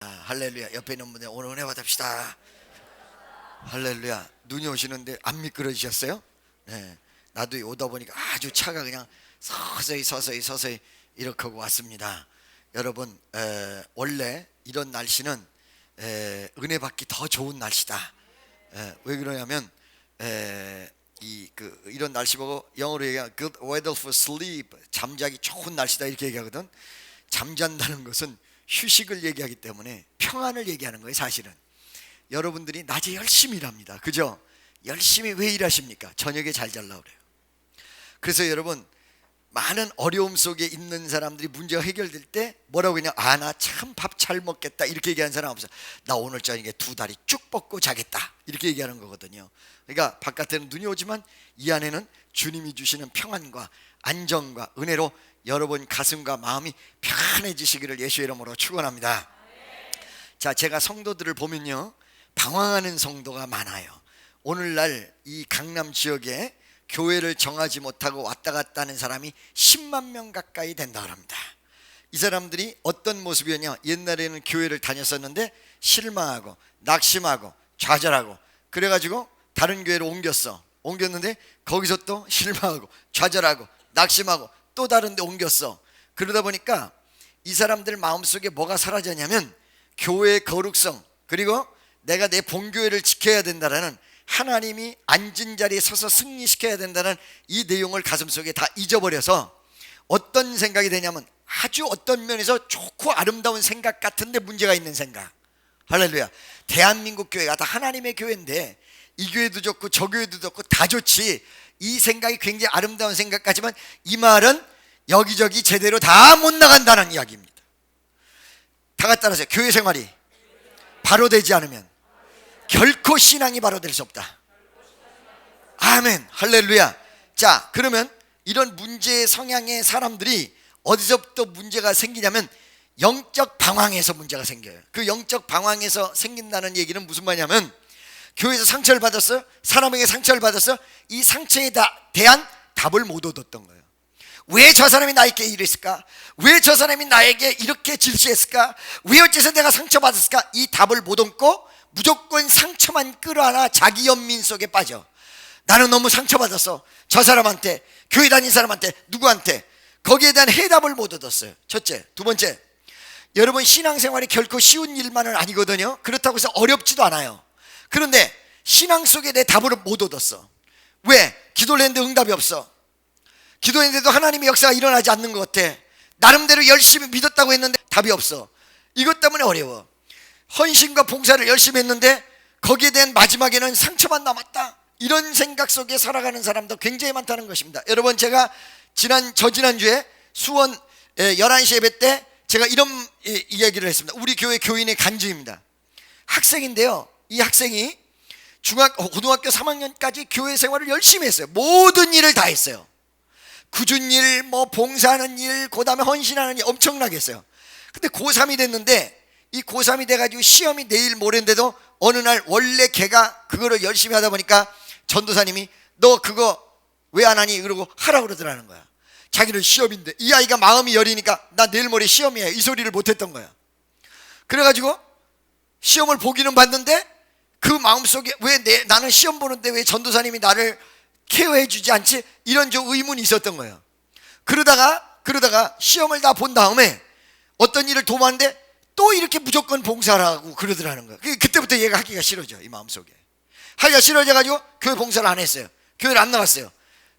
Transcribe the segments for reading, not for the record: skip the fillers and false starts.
할렐루야. 옆에 있는 분들 오늘 은혜 받읍시다. 할렐루야. 눈이 오시는데 안 미끄러지셨어요? 네. 나도 오다 보니까 아주 차가 그냥 서서히 이렇게 하고 왔습니다. 여러분, 원래 이런 날씨는 은혜 받기 더 좋은 날씨다. 왜 그러냐면 이런 날씨 보고 영어로 얘기하면 good weather for sleep, 잠자기 좋은 날씨다 이렇게 얘기하거든. 잠잔다는 것은 휴식을 얘기하기 때문에 평안을 얘기하는 거예요. 사실은 여러분들이 낮에 열심히 일합니다. 그죠? 열심히 왜 일하십니까? 저녁에 잘 자려고 그래요. 그래서 여러분, 많은 어려움 속에 있는 사람들이 문제가 해결될 때 뭐라고 그냥 나 참 밥 잘 먹겠다 이렇게 얘기하는 사람 없어요. 나 오늘 저녁에 두 다리 쭉 뻗고 자겠다 이렇게 얘기하는 거거든요. 그러니까 바깥에는 눈이 오지만 이 안에는 주님이 주시는 평안과 안정과 은혜로 여러분 가슴과 마음이 편안해지시기를 예수의 이름으로 축원합니다. 자, 제가 성도들을 보면요, 방황하는 성도가 많아요. 오늘날 이 강남 지역에 교회를 정하지 못하고 왔다 갔다 하는 사람이 10만 명 가까이 된다고 합니다. 이 사람들이 어떤 모습이었냐? 옛날에는 교회를 다녔었는데 실망하고 낙심하고 좌절하고 그래가지고 다른 교회로 옮겼는데 거기서 또 실망하고 좌절하고 낙심하고 또 다른 데 옮겼어. 그러다 보니까 이 사람들 마음속에 뭐가 사라졌냐면 교회의 거룩성, 그리고 내가 내 본교회를 지켜야 된다라는, 하나님이 앉은 자리에 서서 승리시켜야 된다는 이 내용을 가슴속에 다 잊어버려서 어떤 생각이 되냐면 아주 어떤 면에서 좋고 아름다운 생각 같은데 문제가 있는 생각. 할렐루야. 대한민국 교회가 다 하나님의 교회인데 이 교회도 좋고 저 교회도 좋고 다 좋지, 이 생각이 굉장히 아름다운 생각 같지만 이 말은 여기저기 제대로 다 못 나간다는 이야기입니다. 다 같이 따라하세요. 교회 생활이 바로 되지 않으면 결코 신앙이 바로 될 수 없다. 아멘. 할렐루야. 자, 그러면 이런 문제의 성향의 사람들이 어디서부터 문제가 생기냐면 영적 방황에서 문제가 생겨요. 그 영적 방황에서 생긴다는 얘기는 무슨 말이냐면 교회에서 상처를 받았어요. 사람에게 상처를 받았어요. 이 상처에 대한 답을 못 얻었던 거예요. 왜 저 사람이 나에게 이랬을까? 왜 저 사람이 나에게 이렇게 질시했을까? 왜 어째서 내가 상처받았을까? 이 답을 못 얻고 무조건 상처만 끌어안아 자기 연민 속에 빠져. 나는 너무 상처받았어. 저 사람한테, 교회 다닌 사람한테, 누구한테. 거기에 대한 해답을 못 얻었어요. 첫째. 두 번째, 여러분, 신앙생활이 결코 쉬운 일만은 아니거든요. 그렇다고 해서 어렵지도 않아요. 그런데 신앙 속에 내 답을 못 얻었어. 왜? 기도를 했는데 응답이 없어. 기도했는데도 하나님의 역사가 일어나지 않는 것 같아. 나름대로 열심히 믿었다고 했는데 답이 없어. 이것 때문에 어려워. 헌신과 봉사를 열심히 했는데 거기에 대한 마지막에는 상처만 남았다. 이런 생각 속에 살아가는 사람도 굉장히 많다는 것입니다. 여러분, 제가 저지난주에 수원 11시 예배 때 제가 이런 이야기를 했습니다. 우리 교회 교인의 간증입니다. 학생인데요, 이 학생이 고등학교 3학년까지 교회 생활을 열심히 했어요. 모든 일을 다 했어요. 굳은 일, 봉사하는 일, 그 다음에 헌신하는 일 엄청나게 했어요. 근데 고3이 됐는데 이 고3이 돼가지고 시험이 내일 모레인데도 어느 날 원래 걔가 그거를 열심히 하다 보니까 전도사님이 너 그거 왜 안 하니? 그러고 하라고 그러더라는 거야. 자기는 시험인데 이 아이가 마음이 여리니까 나 내일 모레 시험이야 이 소리를 못했던 거야. 그래가지고 시험을 보기는 봤는데 그 마음속에 왜 나는 시험 보는데 왜 전도사님이 나를 케어해 주지 않지? 이런 좀 의문이 있었던 거예요. 그러다가 시험을 다 본 다음에 어떤 일을 도모하는데 또 이렇게 무조건 봉사하라고 그러더라는 거예요. 그때부터 얘가 하기가 싫어져. 이 마음속에 하기가 싫어져가지고 교회 봉사를 안 했어요. 교회를 안 나갔어요.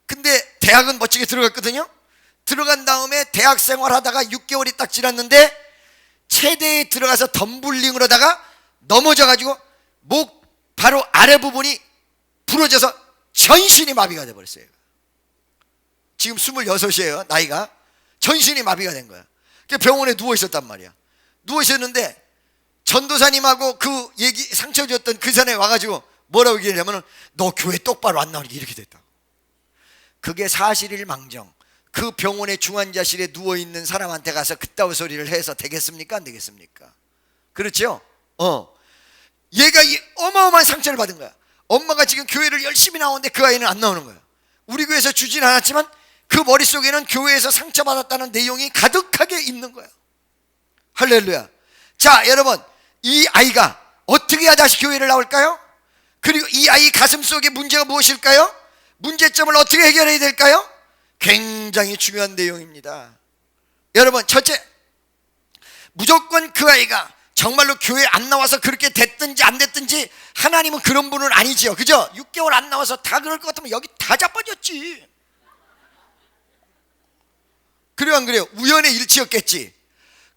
근데 대학은 멋지게 들어갔거든요. 들어간 다음에 대학 생활하다가 6개월이 딱 지났는데 체대에 들어가서 덤블링을 하다가 넘어져가지고 목 바로 아래 부분이 부러져서 전신이 마비가 돼버렸어요. 지금 26이에요 나이가. 전신이 마비가 된 거야. 병원에 누워 있었단 말이야. 누워 있었는데 전도사님하고 그 얘기 상처 줬던 그 사람이 와가지고 뭐라고 얘기하냐면 너 교회 똑바로 안 나오니까 이렇게 됐다고. 그게 사실일망정 그 병원의 중환자실에 누워있는 사람한테 가서 그따위 소리를 해서 되겠습니까? 안 되겠습니까? 그렇죠? 얘가 어마어마한 상처를 받은 거야. 엄마가 지금 교회를 열심히 나오는데 그 아이는 안 나오는 거야. 우리 교회에서 주진 않았지만 그 머릿속에는 교회에서 상처받았다는 내용이 가득하게 있는 거야. 할렐루야. 자, 여러분, 이 아이가 어떻게 해야 다시 교회를 나올까요? 그리고 이 아이 가슴 속에 문제가 무엇일까요? 문제점을 어떻게 해결해야 될까요? 굉장히 중요한 내용입니다. 여러분, 첫째, 무조건 그 아이가 정말로 교회 안 나와서 그렇게 됐든지 안 됐든지 하나님은 그런 분은 아니지요. 그죠? 6개월 안 나와서 다 그럴 것 같으면 여기 다 자빠졌지. 그래요, 안 그래요? 우연의 일치였겠지.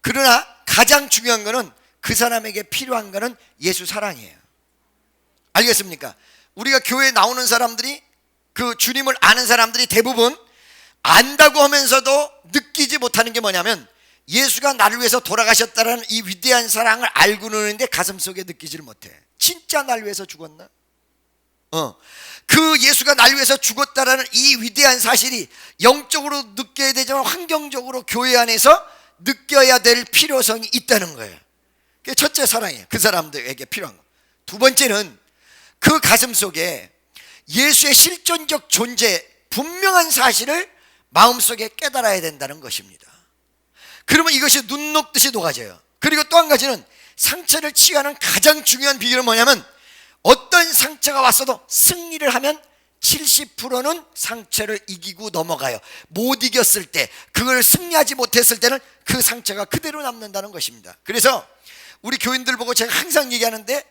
그러나 가장 중요한 거는 그 사람에게 필요한 거는 예수 사랑이에요. 알겠습니까? 우리가 교회에 나오는 사람들이, 그 주님을 아는 사람들이 대부분 안다고 하면서도 느끼지 못하는 게 뭐냐면, 예수가 나를 위해서 돌아가셨다는 이 위대한 사랑을 알고는 있는데 가슴속에 느끼지를 못해. 진짜 나를 위해서 죽었나? 그 예수가 나를 위해서 죽었다라는 이 위대한 사실이 영적으로 느껴야 되지만 환경적으로 교회 안에서 느껴야 될 필요성이 있다는 거예요. 그게 첫째 사랑이에요. 그 사람들에게 필요한 거. 두 번째는 그 가슴 속에 예수의 실존적 존재, 분명한 사실을 마음속에 깨달아야 된다는 것입니다. 그러면 이것이 눈 녹듯이 녹아져요. 그리고 또 한 가지는 상처를 치유하는 가장 중요한 비결은 뭐냐면, 어떤 상처가 왔어도 승리를 하면 70%는 상처를 이기고 넘어가요. 못 이겼을 때, 그걸 승리하지 못했을 때는 그 상처가 그대로 남는다는 것입니다. 그래서 우리 교인들 보고 제가 항상 얘기하는데,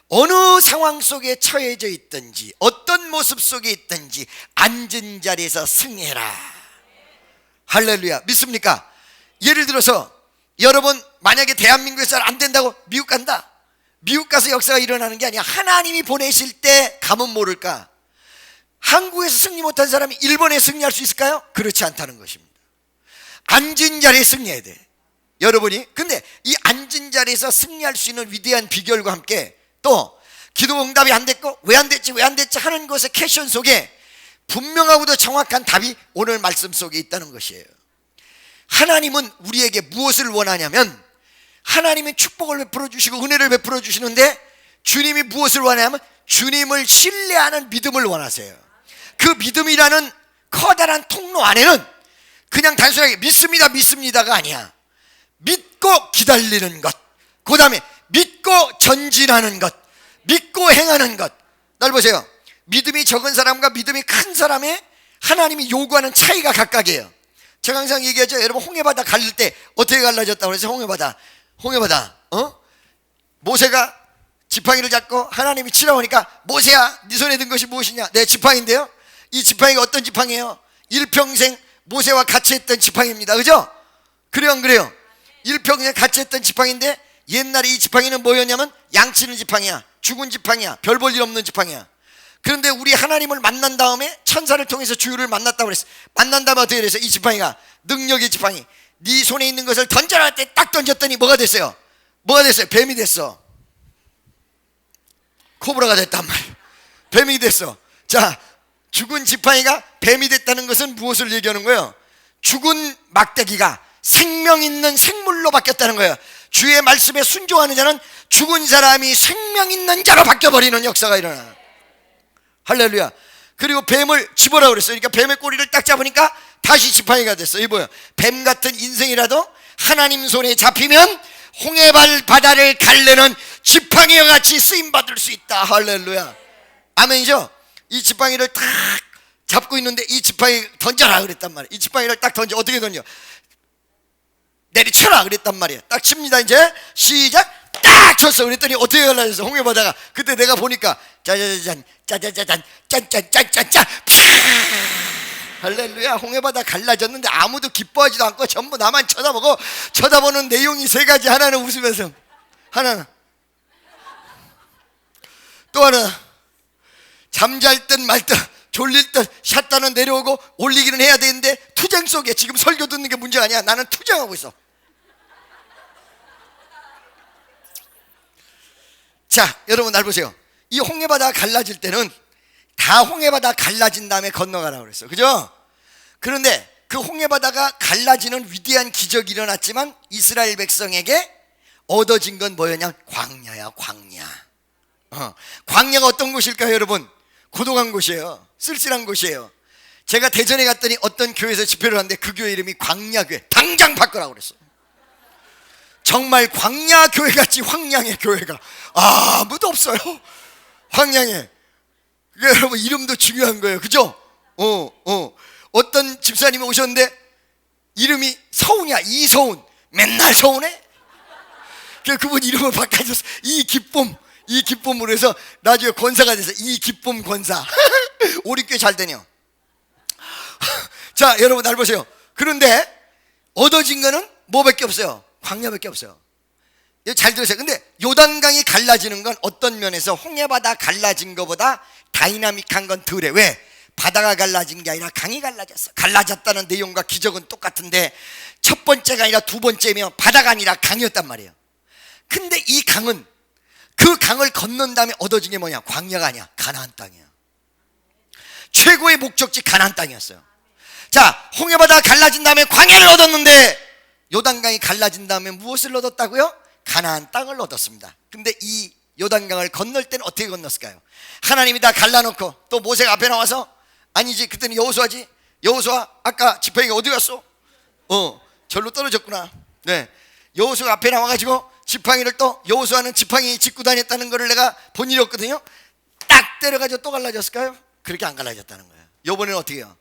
어느 상황 속에 처해져 있든지 어떤 모습 속에 있든지 앉은 자리에서 승리해라. 할렐루야. 믿습니까? 예를 들어서 여러분, 만약에 대한민국에서 안 된다고 미국 간다. 미국 가서 역사가 일어나는 게 아니야. 하나님이 보내실 때 가면 모를까. 한국에서 승리 못한 사람이 일본에 승리할 수 있을까요? 그렇지 않다는 것입니다. 앉은 자리에 승리해야 돼, 여러분이. 근데 이 앉은 자리에서 승리할 수 있는 위대한 비결과 함께 또 기도 응답이 안 됐고 왜 안 됐지 하는 것의 퀘션 속에 분명하고도 정확한 답이 오늘 말씀 속에 있다는 것이에요. 하나님은 우리에게 무엇을 원하냐면, 하나님은 축복을 베풀어 주시고 은혜를 베풀어 주시는데, 주님이 무엇을 원하냐면 주님을 신뢰하는 믿음을 원하세요. 그 믿음이라는 커다란 통로 안에는 그냥 단순하게 믿습니다가 아니야. 믿고 기다리는 것, 그 다음에 믿고 전진하는 것, 믿고 행하는 것. 날 보세요. 믿음이 적은 사람과 믿음이 큰 사람의 하나님이 요구하는 차이가 각각이에요. 제가 항상 얘기하죠. 여러분, 홍해바다 갈릴 때 어떻게 갈라졌다고 그래서 홍해바다 모세가 지팡이를 잡고 하나님이 치라고 하니까, 모세야, 네 손에 든 것이 무엇이냐? 내 지팡이인데요. 이 지팡이가 어떤 지팡이에요? 일평생 모세와 같이 했던 지팡이입니다. 그죠? 그래요, 안 그래요? 일평생 같이 했던 지팡이인데, 옛날에 이 지팡이는 뭐였냐면 양치는 지팡이야. 죽은 지팡이야. 별 볼 일 없는 지팡이야. 그런데 우리 하나님을 만난 다음에 천사를 통해서 주유를 만났다고 그랬어. 만난 다음에 어떻게 그랬어? 이 지팡이가 능력의 지팡이. 네 손에 있는 것을 던져라 할 때 딱 던졌더니 뭐가 됐어요? 뱀이 됐어. 코브라가 됐단 말이에요. 뱀이 됐어. 자, 죽은 지팡이가 뱀이 됐다는 것은 무엇을 얘기하는 거예요? 죽은 막대기가 생명 있는 생물로 바뀌었다는 거예요. 주의 말씀에 순종하는 자는 죽은 사람이 생명 있는 자로 바뀌어버리는 역사가 일어나. 할렐루야. 그리고 뱀을 집어라 그랬어요. 그러니까 뱀의 꼬리를 딱 잡으니까 다시 지팡이가 됐어. 이거 뭐야? 뱀 같은 인생이라도 하나님 손에 잡히면 홍해발 바다를 갈르는 지팡이와 같이 쓰임받을 수 있다. 할렐루야. 아멘이죠? 이 지팡이를 딱 잡고 있는데 이 지팡이 던져라 그랬단 말이야. 이 지팡이를 딱 던져. 어떻게 던져? 내리쳐라 그랬단 말이야. 딱 칩니다. 이제 시작. 딱 쳤어. 그랬더니 어떻게 갈라졌어? 홍해바다가. 그때 내가 보니까 짜자자잔 짜자자잔 짠짠짠짠짠 할렐루야. 홍해바다 갈라졌는데 아무도 기뻐하지도 않고 전부 나만 쳐다보고, 쳐다보는 내용이 세 가지. 하나는 웃으면서, 하나는 또 하나 잠잘 듯 말 듯 졸릴 듯 샷단은 내려오고 올리기는 해야 되는데 투쟁 속에, 지금 설교 듣는 게 문제가 아니야. 나는 투쟁하고 있어. 자, 여러분 날 보세요. 이 홍해바다가 갈라질 때는 다 홍해바다 갈라진 다음에 건너가라고 그랬어. 그죠? 그런데 그 홍해바다가 갈라지는 위대한 기적이 일어났지만 이스라엘 백성에게 얻어진 건 뭐였냐? 광야야, 광야. 광야가 어떤 곳일까요, 여러분? 고독한 곳이에요. 쓸쓸한 곳이에요. 제가 대전에 갔더니 어떤 교회에서 집회를 하는데 그 교회 이름이 광야교회. 당장 바꾸라고 그랬어. 정말 광야 교회같이 황량의 교회가 아무도 없어요. 황량에. 그러니까 여러분 이름도 중요한 거예요. 그죠? 어떤 집사님이 오셨는데 이름이 서운이야. 이서운. 맨날 서운해. 그분 이름을 바꿔줬어. 이 기쁨으로 해서 나중에 권사가 돼서 이 기쁨 권사. 우리 교회 잘 되네요. 자, 여러분 날 보세요. 그런데 얻어진 거는 뭐밖에 없어요? 광야밖에 없어요. 잘 들으세요. 근데 요단강이 갈라지는 건 어떤 면에서 홍해바다 갈라진 것보다 다이나믹한 건 덜해. 왜? 바다가 갈라진 게 아니라 강이 갈라졌어. 갈라졌다는 내용과 기적은 똑같은데 첫 번째가 아니라 두 번째면 바다가 아니라 강이었단 말이에요. 근데 이 강은 그 강을 건넌 다음에 얻어진 게 뭐냐? 광야가 아니야. 가나안 땅이야. 최고의 목적지 가나안 땅이었어요. 자, 홍해바다가 갈라진 다음에 광야를 얻었는데 요단강이 갈라진 다음에 무엇을 얻었다고요? 가나안 땅을 얻었습니다. 근데 이 요단강을 건널 때는 어떻게 건넜을까요? 하나님이 다 갈라놓고 또 모세가 앞에 나와서 아니지 그때는 여호수아지. 여호수아 아까 지팡이가 어디 갔어? 절로 떨어졌구나. 네, 여호수아 앞에 나와가지고 지팡이를 또 여호수아는 지팡이 짚고 다녔다는 것을 내가 본 일이 없거든요. 딱 때려가지고 또 갈라졌을까요? 그렇게 안 갈라졌다는 거예요. 요번에는 어떻게 해요?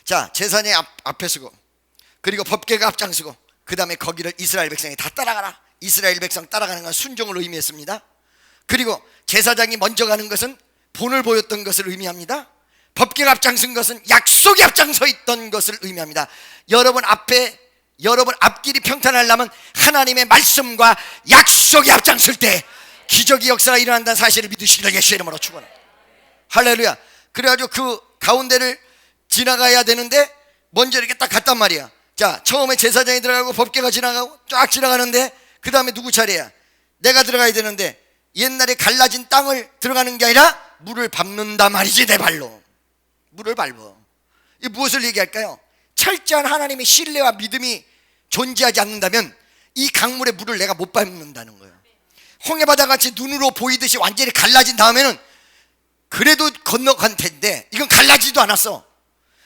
자, 제사장이 앞에 서고 그리고 법궤가 앞장서고 그 다음에 거기를 이스라엘 백성이 다 따라가라. 이스라엘 백성 따라가는 건 순종을 의미했습니다. 그리고 제사장이 먼저 가는 것은 본을 보였던 것을 의미합니다. 법궤가 앞장선 것은 약속이 앞장서 있던 것을 의미합니다. 여러분 앞길이 평탄하려면 하나님의 말씀과 약속이 앞장설 때 기적의 역사가 일어난다는 사실을 믿으시기를 예수의 이름으로 축원합니다. 할렐루야. 그래가지고 그 가운데를 지나가야 되는데 먼저 이렇게 딱 갔단 말이야. 자, 처음에 제사장이 들어가고 법궤가 지나가고 쫙 지나가는데 그 다음에 누구 차례야? 내가 들어가야 되는데 옛날에 갈라진 땅을 들어가는 게 아니라 물을 밟는다 말이지. 내 발로 물을 밟어. 이 무엇을 얘기할까요? 철저한 하나님의 신뢰와 믿음이 존재하지 않는다면 이 강물의 물을 내가 못 밟는다는 거예요. 홍해바다 같이 눈으로 보이듯이 완전히 갈라진 다음에는 그래도 건너간 텐데 이건 갈라지도 않았어.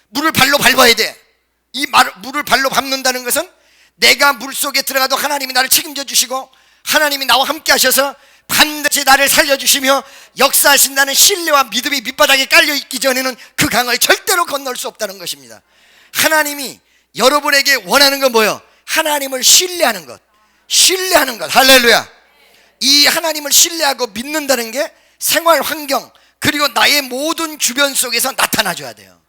물을 발로 밟아야 돼. 물을 발로 밟는다는 것은 내가 물속에 들어가도 하나님이 나를 책임져 주시고 하나님이 나와 함께 하셔서 반드시 나를 살려주시며 역사하신다는 신뢰와 믿음이 밑바닥에 깔려있기 전에는 그 강을 절대로 건널 수 없다는 것입니다. 하나님이 여러분에게 원하는 건 뭐예요? 하나님을 신뢰하는 것. 신뢰하는 것. 할렐루야. 이 하나님을 신뢰하고 믿는다는 게 생활 환경 그리고 나의 모든 주변 속에서 나타나줘야 돼요.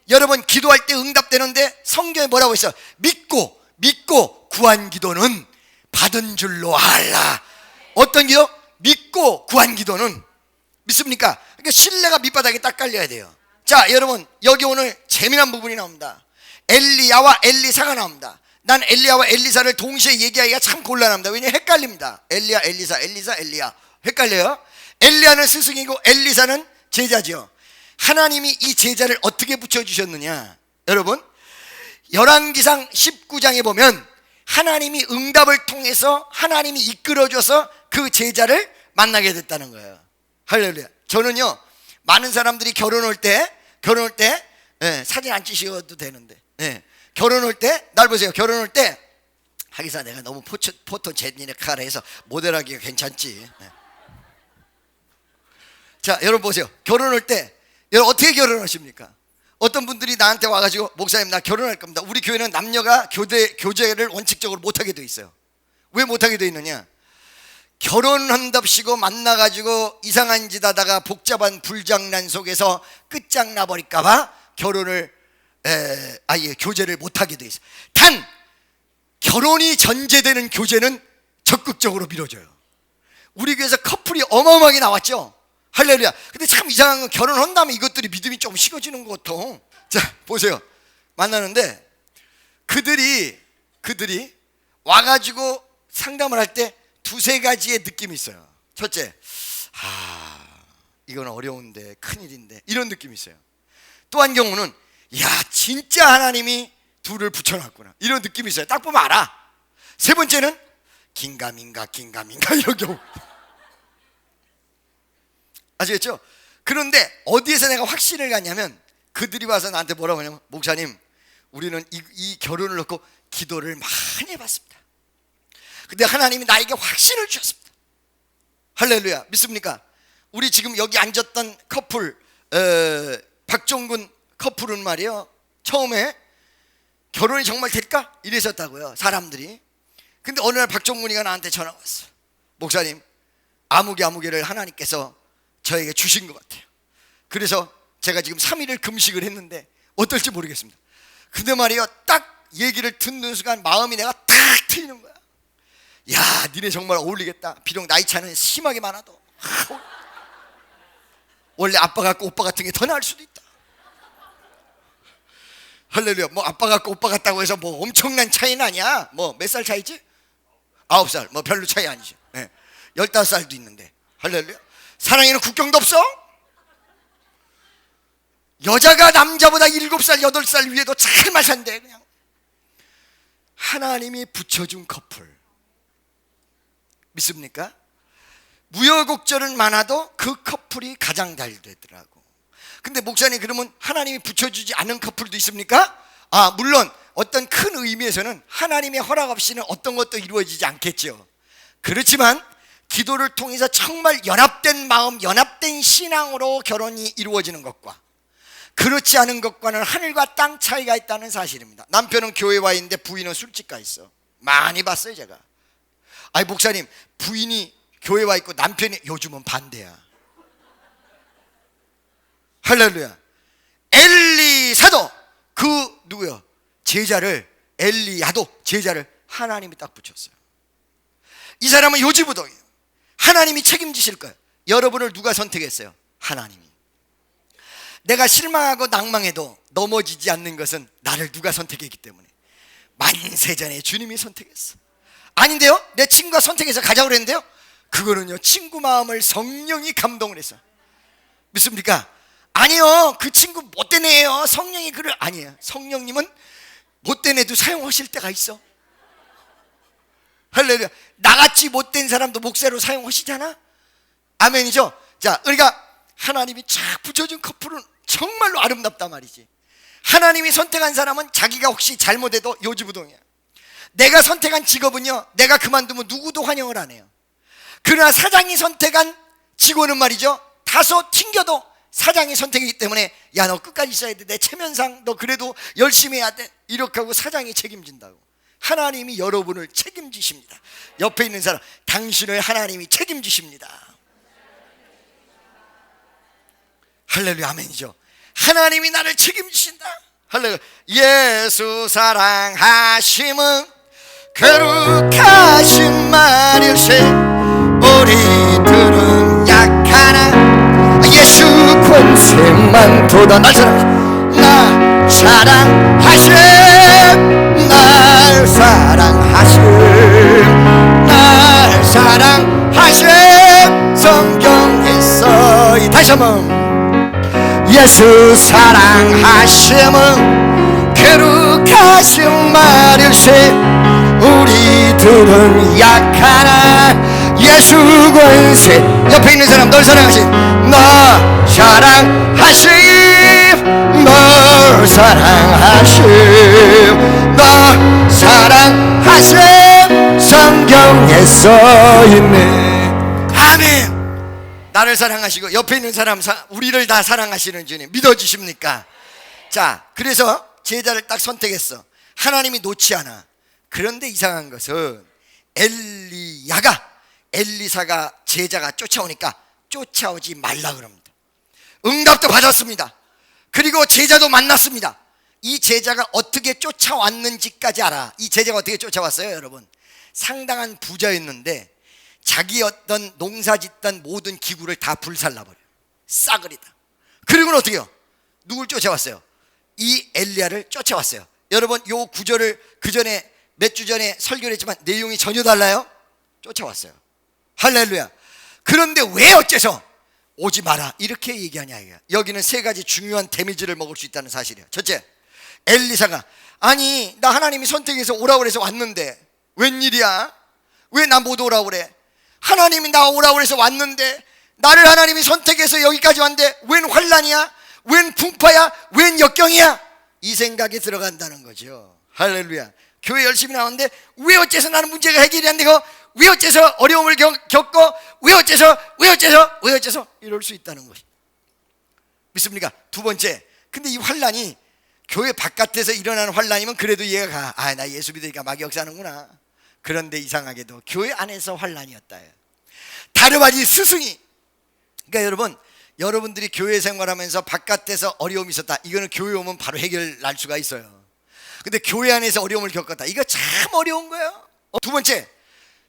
여러분 기도할 때 응답되는데 성경에 뭐라고 있어요? 믿고 구한 기도는 받은 줄로 알라. 어떤 기도? 믿고 구한 기도는 믿습니까? 그러니까 신뢰가 밑바닥에 딱 깔려야 돼요. 자, 여러분 여기 오늘 재미난 부분이 나옵니다. 엘리야와 엘리사가 나옵니다. 난 엘리야와 엘리사를 동시에 얘기하기가 참 곤란합니다. 왜냐하면 헷갈립니다. 엘리야, 엘리사, 엘리야 헷갈려요. 엘리야는 스승이고 엘리사는 제자지요. 하나님이 이 제자를 어떻게 붙여주셨느냐? 여러분 열왕기상 19장에 보면 하나님이 응답을 통해서 하나님이 이끌어줘서 그 제자를 만나게 됐다는 거예요. 할렐루야. 저는요 많은 사람들이 결혼할 때 사진 안 찍으셔도 되는데 결혼할 때 날 보세요. 결혼할 때 하기사 내가 너무 포토제니카라 해서 모델하기가 괜찮지. 자, 여러분 보세요. 결혼할 때 여러분 어떻게 결혼하십니까? 어떤 분들이 나한테 와가지고 목사님 나 결혼할 겁니다. 우리 교회는 남녀가 교제를 원칙적으로 못하게 돼 있어요. 왜 못하게 돼 있느냐? 결혼한답시고 만나가지고 이상한 짓 하다가 복잡한 불장난 속에서 끝장나 버릴까봐 결혼을 아예 교제를 못하게 돼 있어요. 단 결혼이 전제되는 교제는 적극적으로 밀어줘요. 우리 교회에서 커플이 어마어마하게 나왔죠. 할렐루야. 근데 참 이상한 건 결혼한다면 이것들이 믿음이 좀 식어지는 것 같아. 자, 보세요. 만나는데 그들이 와가지고 상담을 할 때 두세 가지의 느낌이 있어요. 첫째, 이건 어려운데 큰일인데 이런 느낌이 있어요. 또 한 경우는 야 진짜 하나님이 둘을 붙여놨구나 이런 느낌이 있어요. 딱 보면 알아. 세 번째는 긴가민가 이런 경우. 아시겠죠? 그런데 어디에서 내가 확신을 갖냐면 그들이 와서 나한테 뭐라고 하냐면 목사님 우리는 이 결혼을 놓고 기도를 많이 해봤습니다. 근데 하나님이 나에게 확신을 주셨습니다. 할렐루야. 믿습니까? 우리 지금 여기 앉았던 커플, 박종근 커플은 말이요, 처음에 결혼이 정말 될까? 이랬었다고요, 사람들이. 근데 어느 날 박종근이가 나한테 전화가 왔어. 목사님, 아무개를 하나님께서 저에게 주신 것 같아요. 그래서 제가 지금 3일을 금식을 했는데 어떨지 모르겠습니다. 근데 말이요, 딱 얘기를 듣는 순간 마음이 내가 탁 트이는 거야. 야, 니네 정말 어울리겠다. 비록 나이 차는 심하게 많아도 원래 아빠 같고 오빠 같은 게 더 나을 수도 있다. 할렐루야. 뭐 아빠 같고 오빠 같다고 해서 뭐 엄청난 차이는 아니야. 뭐 몇 살 차이지? 9살. 뭐 별로 차이 아니죠. 15살도 있는데. 할렐루야. 사랑에는 국경도 없어. 여자가 남자보다 7살 8살 위에도 잘 산대. 그냥 하나님이 붙여준 커플, 믿습니까? 무효곡절은 많아도 그 커플이 가장 잘 되더라고. 근데 목사님, 그러면 하나님이 붙여주지 않은 커플도 있습니까? 물론 어떤 큰 의미에서는 하나님의 허락 없이는 어떤 것도 이루어지지 않겠죠. 그렇지만 기도를 통해서 정말 연합된 마음, 연합된 신앙으로 결혼이 이루어지는 것과 그렇지 않은 것과는 하늘과 땅 차이가 있다는 사실입니다. 남편은 교회 와 있는데 부인은 술집 가 있어. 많이 봤어요, 제가. 아니 목사님, 부인이 교회 와 있고 남편이 요즘은 반대야. 할렐루야. 엘리사도 그 누구요? 제자를, 엘리야도 제자를 하나님이 딱 붙였어요. 이 사람은 요지부동이에요. 하나님이 책임지실 거예요. 여러분을 누가 선택했어요? 하나님이. 내가 실망하고 낭망해도 넘어지지 않는 것은 나를 누가 선택했기 때문에. 만세전에 주님이 선택했어. 아닌데요? 내 친구가 선택해서 가자고 그랬는데요? 그거는요, 친구 마음을 성령이 감동을 했어. 믿습니까? 아니요, 그 친구 못된 애예요. 성령이 그를. 아니에요. 성령님은 못된 애도 사용하실 때가 있어. 할렐루야. 나같이 못된 사람도 목사로 사용하시잖아. 아멘이죠. 자, 그러니까 하나님이 착 붙여준 커플은 정말로 아름답단 말이지. 하나님이 선택한 사람은 자기가 혹시 잘못해도 요지부동이야. 내가 선택한 직업은요, 내가 그만두면 누구도 환영을 안 해요. 그러나 사장이 선택한 직원은 말이죠, 다소 튕겨도 사장이 선택이기 때문에 야, 너 끝까지 있어야 돼. 내 체면상 너 그래도 열심히 해야 돼. 이렇게 하고 사장이 책임진다고. 하나님이 여러분을 책임지십니다. 옆에 있는 사람, 당신을 하나님이 책임지십니다. 할렐루야. 아멘이죠. 하나님이 나를 책임지신다. 할렐루야. 예수 사랑하심은 거룩하신 말일세. 우리들은 약하나 예수 권세만 도다. 날 사랑하심, 날 사랑하심, 날 사랑하심. 성경에 써있. 다시 한번. 예수 사랑하심은 거룩하신 말일세. 우리들은 약하나 예수 권세. 옆에 있는 사람, 널 사랑하심, 너 사랑하심, 널 사랑하심, 너 사랑하심. 성경에 써있네. 아멘. 나를 사랑하시고 옆에 있는 사람, 우리를 다 사랑하시는 주님 믿어주십니까? 자, 그래서 제자를 딱 선택했어. 하나님이 놓지 않아. 그런데 이상한 것은 엘리사가 제자가 쫓아오니까 쫓아오지 말라 그럽니다. 응답도 받았습니다. 그리고 제자도 만났습니다. 이 제자가 어떻게 쫓아왔는지까지 알아. 이 제자가 어떻게 쫓아왔어요, 여러분? 상당한 부자였는데 자기 어떤 농사 짓던 모든 기구를 다 불살라버려요. 싸그리다. 그리고는 어떻게 해요? 누굴 쫓아왔어요? 이 엘리야를 쫓아왔어요. 여러분, 요 구절을 그 전에 몇 주 전에 설교를 했지만 내용이 전혀 달라요. 쫓아왔어요. 할렐루야. 그런데 왜 어째서 오지 마라 이렇게 얘기하냐. 여기는 세 가지 중요한 데미지를 먹을 수 있다는 사실이에요. 첫째, 엘리사가 아니 나 하나님이 선택해서 오라고 그래서 왔는데 웬일이야? 왜 나 못 오라고 그래? 하나님이 나 오라고 그래서 왔는데 나를 하나님이 선택해서 여기까지 왔는데 웬 환난이야? 웬 풍파야? 웬 역경이야? 이 생각이 들어간다는 거죠. 할렐루야. 교회 열심히 나오는데 왜 어째서 나는 문제가 해결이 안 되고, 왜 어째서 어려움을 겪고, 왜 어째서 이럴 수 있다는 것이 믿습니까? 두 번째, 근데 이 환란이 교회 바깥에서 일어나는 환란이면 그래도 이해가 가. 나 예수 믿으니까 막 역사하는구나. 그런데 이상하게도 교회 안에서 환란이었다. 다르바지 스승이, 그러니까 여러분, 여러분들이 교회 생활하면서 바깥에서 어려움이 있었다, 이거는 교회 오면 바로 해결 날 수가 있어요. 근데 교회 안에서 어려움을 겪었다, 이거 참 어려운 거예요. 두 번째,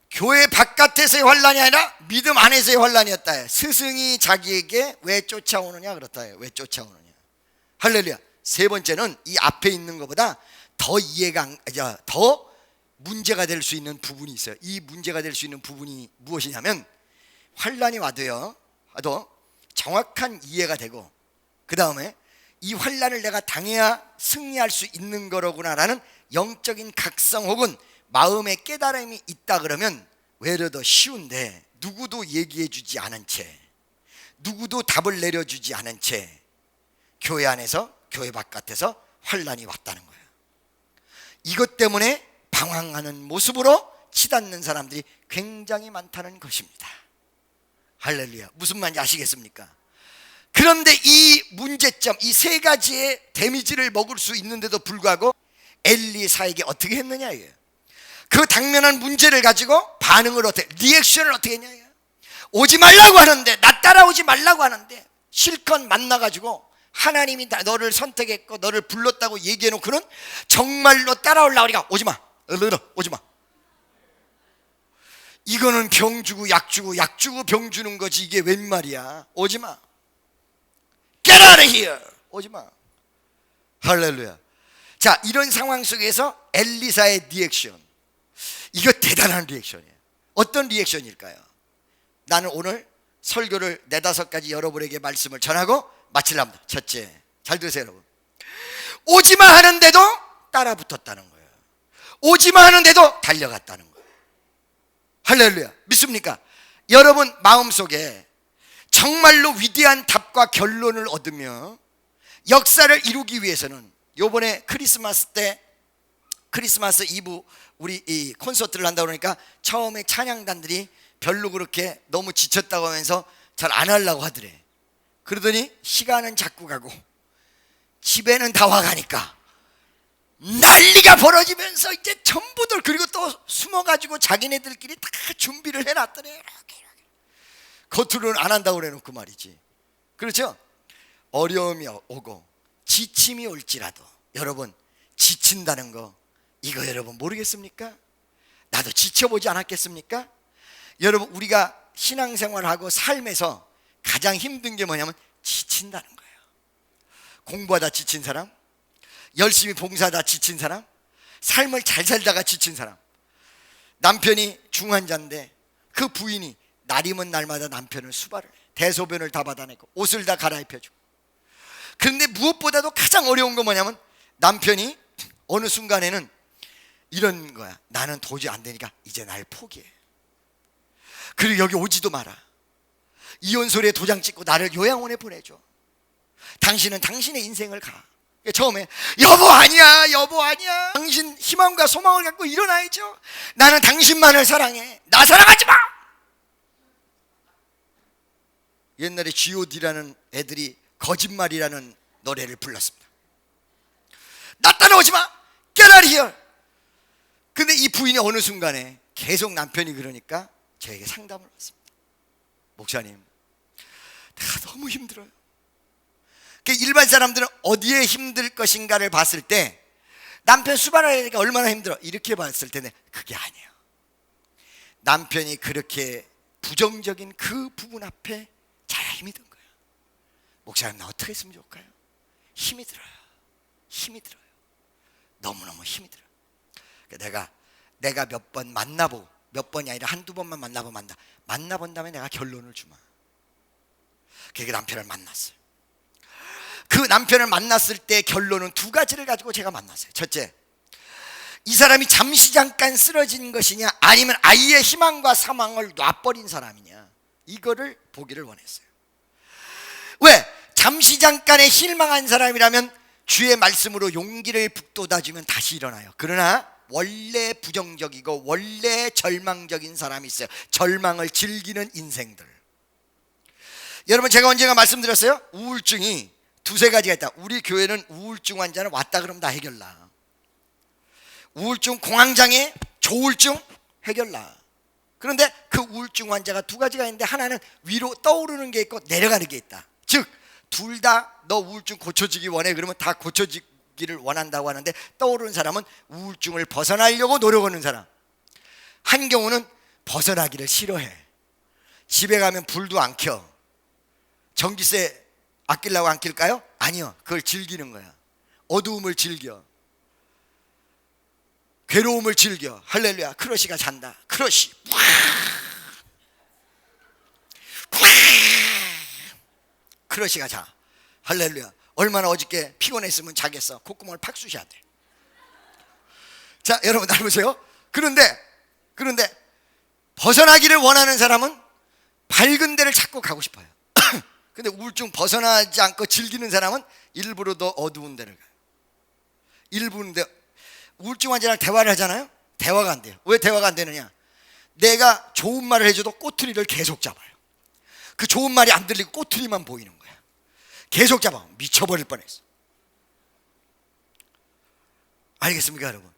교회 바깥에서의 환란이 아니라 믿음 안에서의 환란이었다. 스승이 자기에게 왜 쫓아오느냐 그렇다. 왜 쫓아오느냐. 할렐루야. 세 번째는 이 앞에 있는 것보다 더 더 문제가 될 수 있는 부분이 있어요. 이 문제가 될 수 있는 부분이 무엇이냐면, 환란이 와도 정확한 이해가 되고, 그 다음에 이 환란을 내가 당해야 승리할 수 있는 거로구나라는 영적인 각성 혹은 마음의 깨달음이 있다 그러면 외려 더 쉬운데, 누구도 얘기해 주지 않은 채, 누구도 답을 내려주지 않은 채 교회 안에서 교회 바깥에서 환란이 왔다는 거예요. 이것 때문에 방황하는 모습으로 치닫는 사람들이 굉장히 많다는 것입니다. 할렐루야. 무슨 말인지 아시겠습니까? 그런데 이 문제점, 이 세 가지의 데미지를 먹을 수 있는데도 불구하고 엘리사에게 어떻게 했느냐 이거예요. 그 당면한 문제를 가지고 반응을 리액션을 어떻게 했냐 이거예요. 오지 말라고 하는데, 나 따라오지 말라고 하는데 실컷 만나가지고 하나님이 너를 선택했고 너를 불렀다고 얘기해놓고는 정말로 따라오려고 하니까 오지마, 오지마. 이거는 병 주고 약 주고 병 주는 거지, 이게 웬 말이야. 오지마, get out of here, 오지마. 할렐루야. 자, 이런 상황 속에서 엘리사의 리액션, 이거 대단한 리액션이에요. 어떤 리액션일까요? 나는 오늘 설교를 4-5가지 여러분에게 말씀을 전하고 마치려 합니다. 첫째, 잘 들으세요 여러분. 오지마 하는데도 따라 붙었다는 거예요. 오지마 하는데도 달려갔다는 거예요. 할렐루야. 믿습니까? 여러분 마음속에 정말로 위대한 답과 결론을 얻으며 역사를 이루기 위해서는, 요번에 크리스마스 때, 크리스마스 이브 우리 이 콘서트를 한다고 그러니까 처음에 찬양단들이 별로 그렇게 너무 지쳤다고 하면서 잘 안 하려고 하더래. 그러더니 시간은 자꾸 가고 집에는 다 와가니까 난리가 벌어지면서 이제 전부들, 그리고 또 숨어가지고 자기네들끼리 다 준비를 해놨더래. 겉으로는 안 한다고 그래놓고 말이지. 그렇죠? 어려움이 오고 지침이 올지라도, 여러분 지친다는 거, 이거 여러분 모르겠습니까? 나도 지쳐보지 않았겠습니까? 여러분, 우리가 신앙생활하고 삶에서 가장 힘든 게 뭐냐면 지친다는 거예요. 공부하다 지친 사람, 열심히 봉사하다 지친 사람, 삶을 잘 살다가 지친 사람. 남편이 중환자인데 그 부인이 날이면 날마다 남편을 수발을 해. 대소변을 다 받아내고 옷을 다 갈아입혀주고. 그런데 무엇보다도 가장 어려운 건 뭐냐면, 남편이 어느 순간에는 이런 거야. 나는 도저히 안 되니까 이제 날 포기해. 그리고 여기 오지도 마라. 이혼소리에 도장 찍고 나를 요양원에 보내줘. 당신은 당신의 인생을 가. 처음에 여보 아니야, 당신 희망과 소망을 갖고 일어나야죠. 나는 당신만을 사랑해. 나 사랑하지 마. 옛날에 G.O.D라는 애들이 거짓말이라는 노래를 불렀습니다. 나 따라오지 마, get out of here. 근데 이 부인이 어느 순간에 계속 남편이 그러니까 저에게 상담을 왔습니다. 목사님, 내가 너무 힘들어요. 일반 사람들은 어디에 힘들 것인가를 봤을 때, 남편 수발하니까 얼마나 힘들어 이렇게 봤을 텐데 그게 아니에요. 남편이 그렇게 부정적인 그 부분 앞에 잘 힘이 든 거예요. 목사님, 나 어떻게 했으면 좋을까요? 힘이 들어요. 너무너무 힘이 들어요. 내가 몇 번 만나보고, 몇 번이 아니라 한두 번만 만나본 다음에 내가 결론을 주마. 그렇게 남편을 만났어요. 그 남편을 만났을 때 결론은 2가지를 가지고 제가 만났어요. 첫째, 이 사람이 잠시 잠깐 쓰러진 것이냐, 아니면 아이의 희망과 사망을 놔버린 사람이냐, 이거를 보기를 원했어요. 왜? 잠시 잠깐의 실망한 사람이라면 주의 말씀으로 용기를 북돋아주면 다시 일어나요. 그러나 원래 부정적이고 원래 절망적인 사람이 있어요. 절망을 즐기는 인생들. 여러분, 제가 언젠가 말씀드렸어요. 우울증이 두세 가지가 있다. 우리 교회는 우울증 환자는 왔다 그러면 다 해결나. 우울증, 공황장애, 조울증 해결나. 그런데 그 우울증 환자가 두 가지가 있는데, 하나는 위로 떠오르는 게 있고 내려가는 게 있다. 즉 둘 다 너 우울증 고쳐지기 원해 그러면 다 고쳐지기를 원한다고 하는데, 떠오르는 사람은 우울증을 벗어나려고 노력하는 사람. 한 경우는 벗어나기를 싫어해. 집에 가면 불도 안 켜. 전기세 아끼려고 안 낄까요? 아니요. 그걸 즐기는 거야. 어두움을 즐겨. 괴로움을 즐겨. 할렐루야. 크러쉬가 잔다. 크러쉬. 크러쉬가 자. 할렐루야. 얼마나 어저께 피곤했으면 자겠어. 콧구멍을 팍 쑤셔야 돼. 자, 여러분 잘 보세요. 그런데 벗어나기를 원하는 사람은 밝은 데를 찾고 가고 싶어요. 근데 우울증 벗어나지 않고 즐기는 사람은 일부러 더 어두운 데를 가요. 일부러인데, 우울증 환자랑 대화를 하잖아요. 대화가 안 돼요. 왜 대화가 안 되느냐? 내가 좋은 말을 해줘도 꼬투리를 계속 잡아요. 그 좋은 말이 안 들리고 꼬투리만 보이는 거야. 계속 잡아. 미쳐버릴 뻔했어. 알겠습니까, 여러분?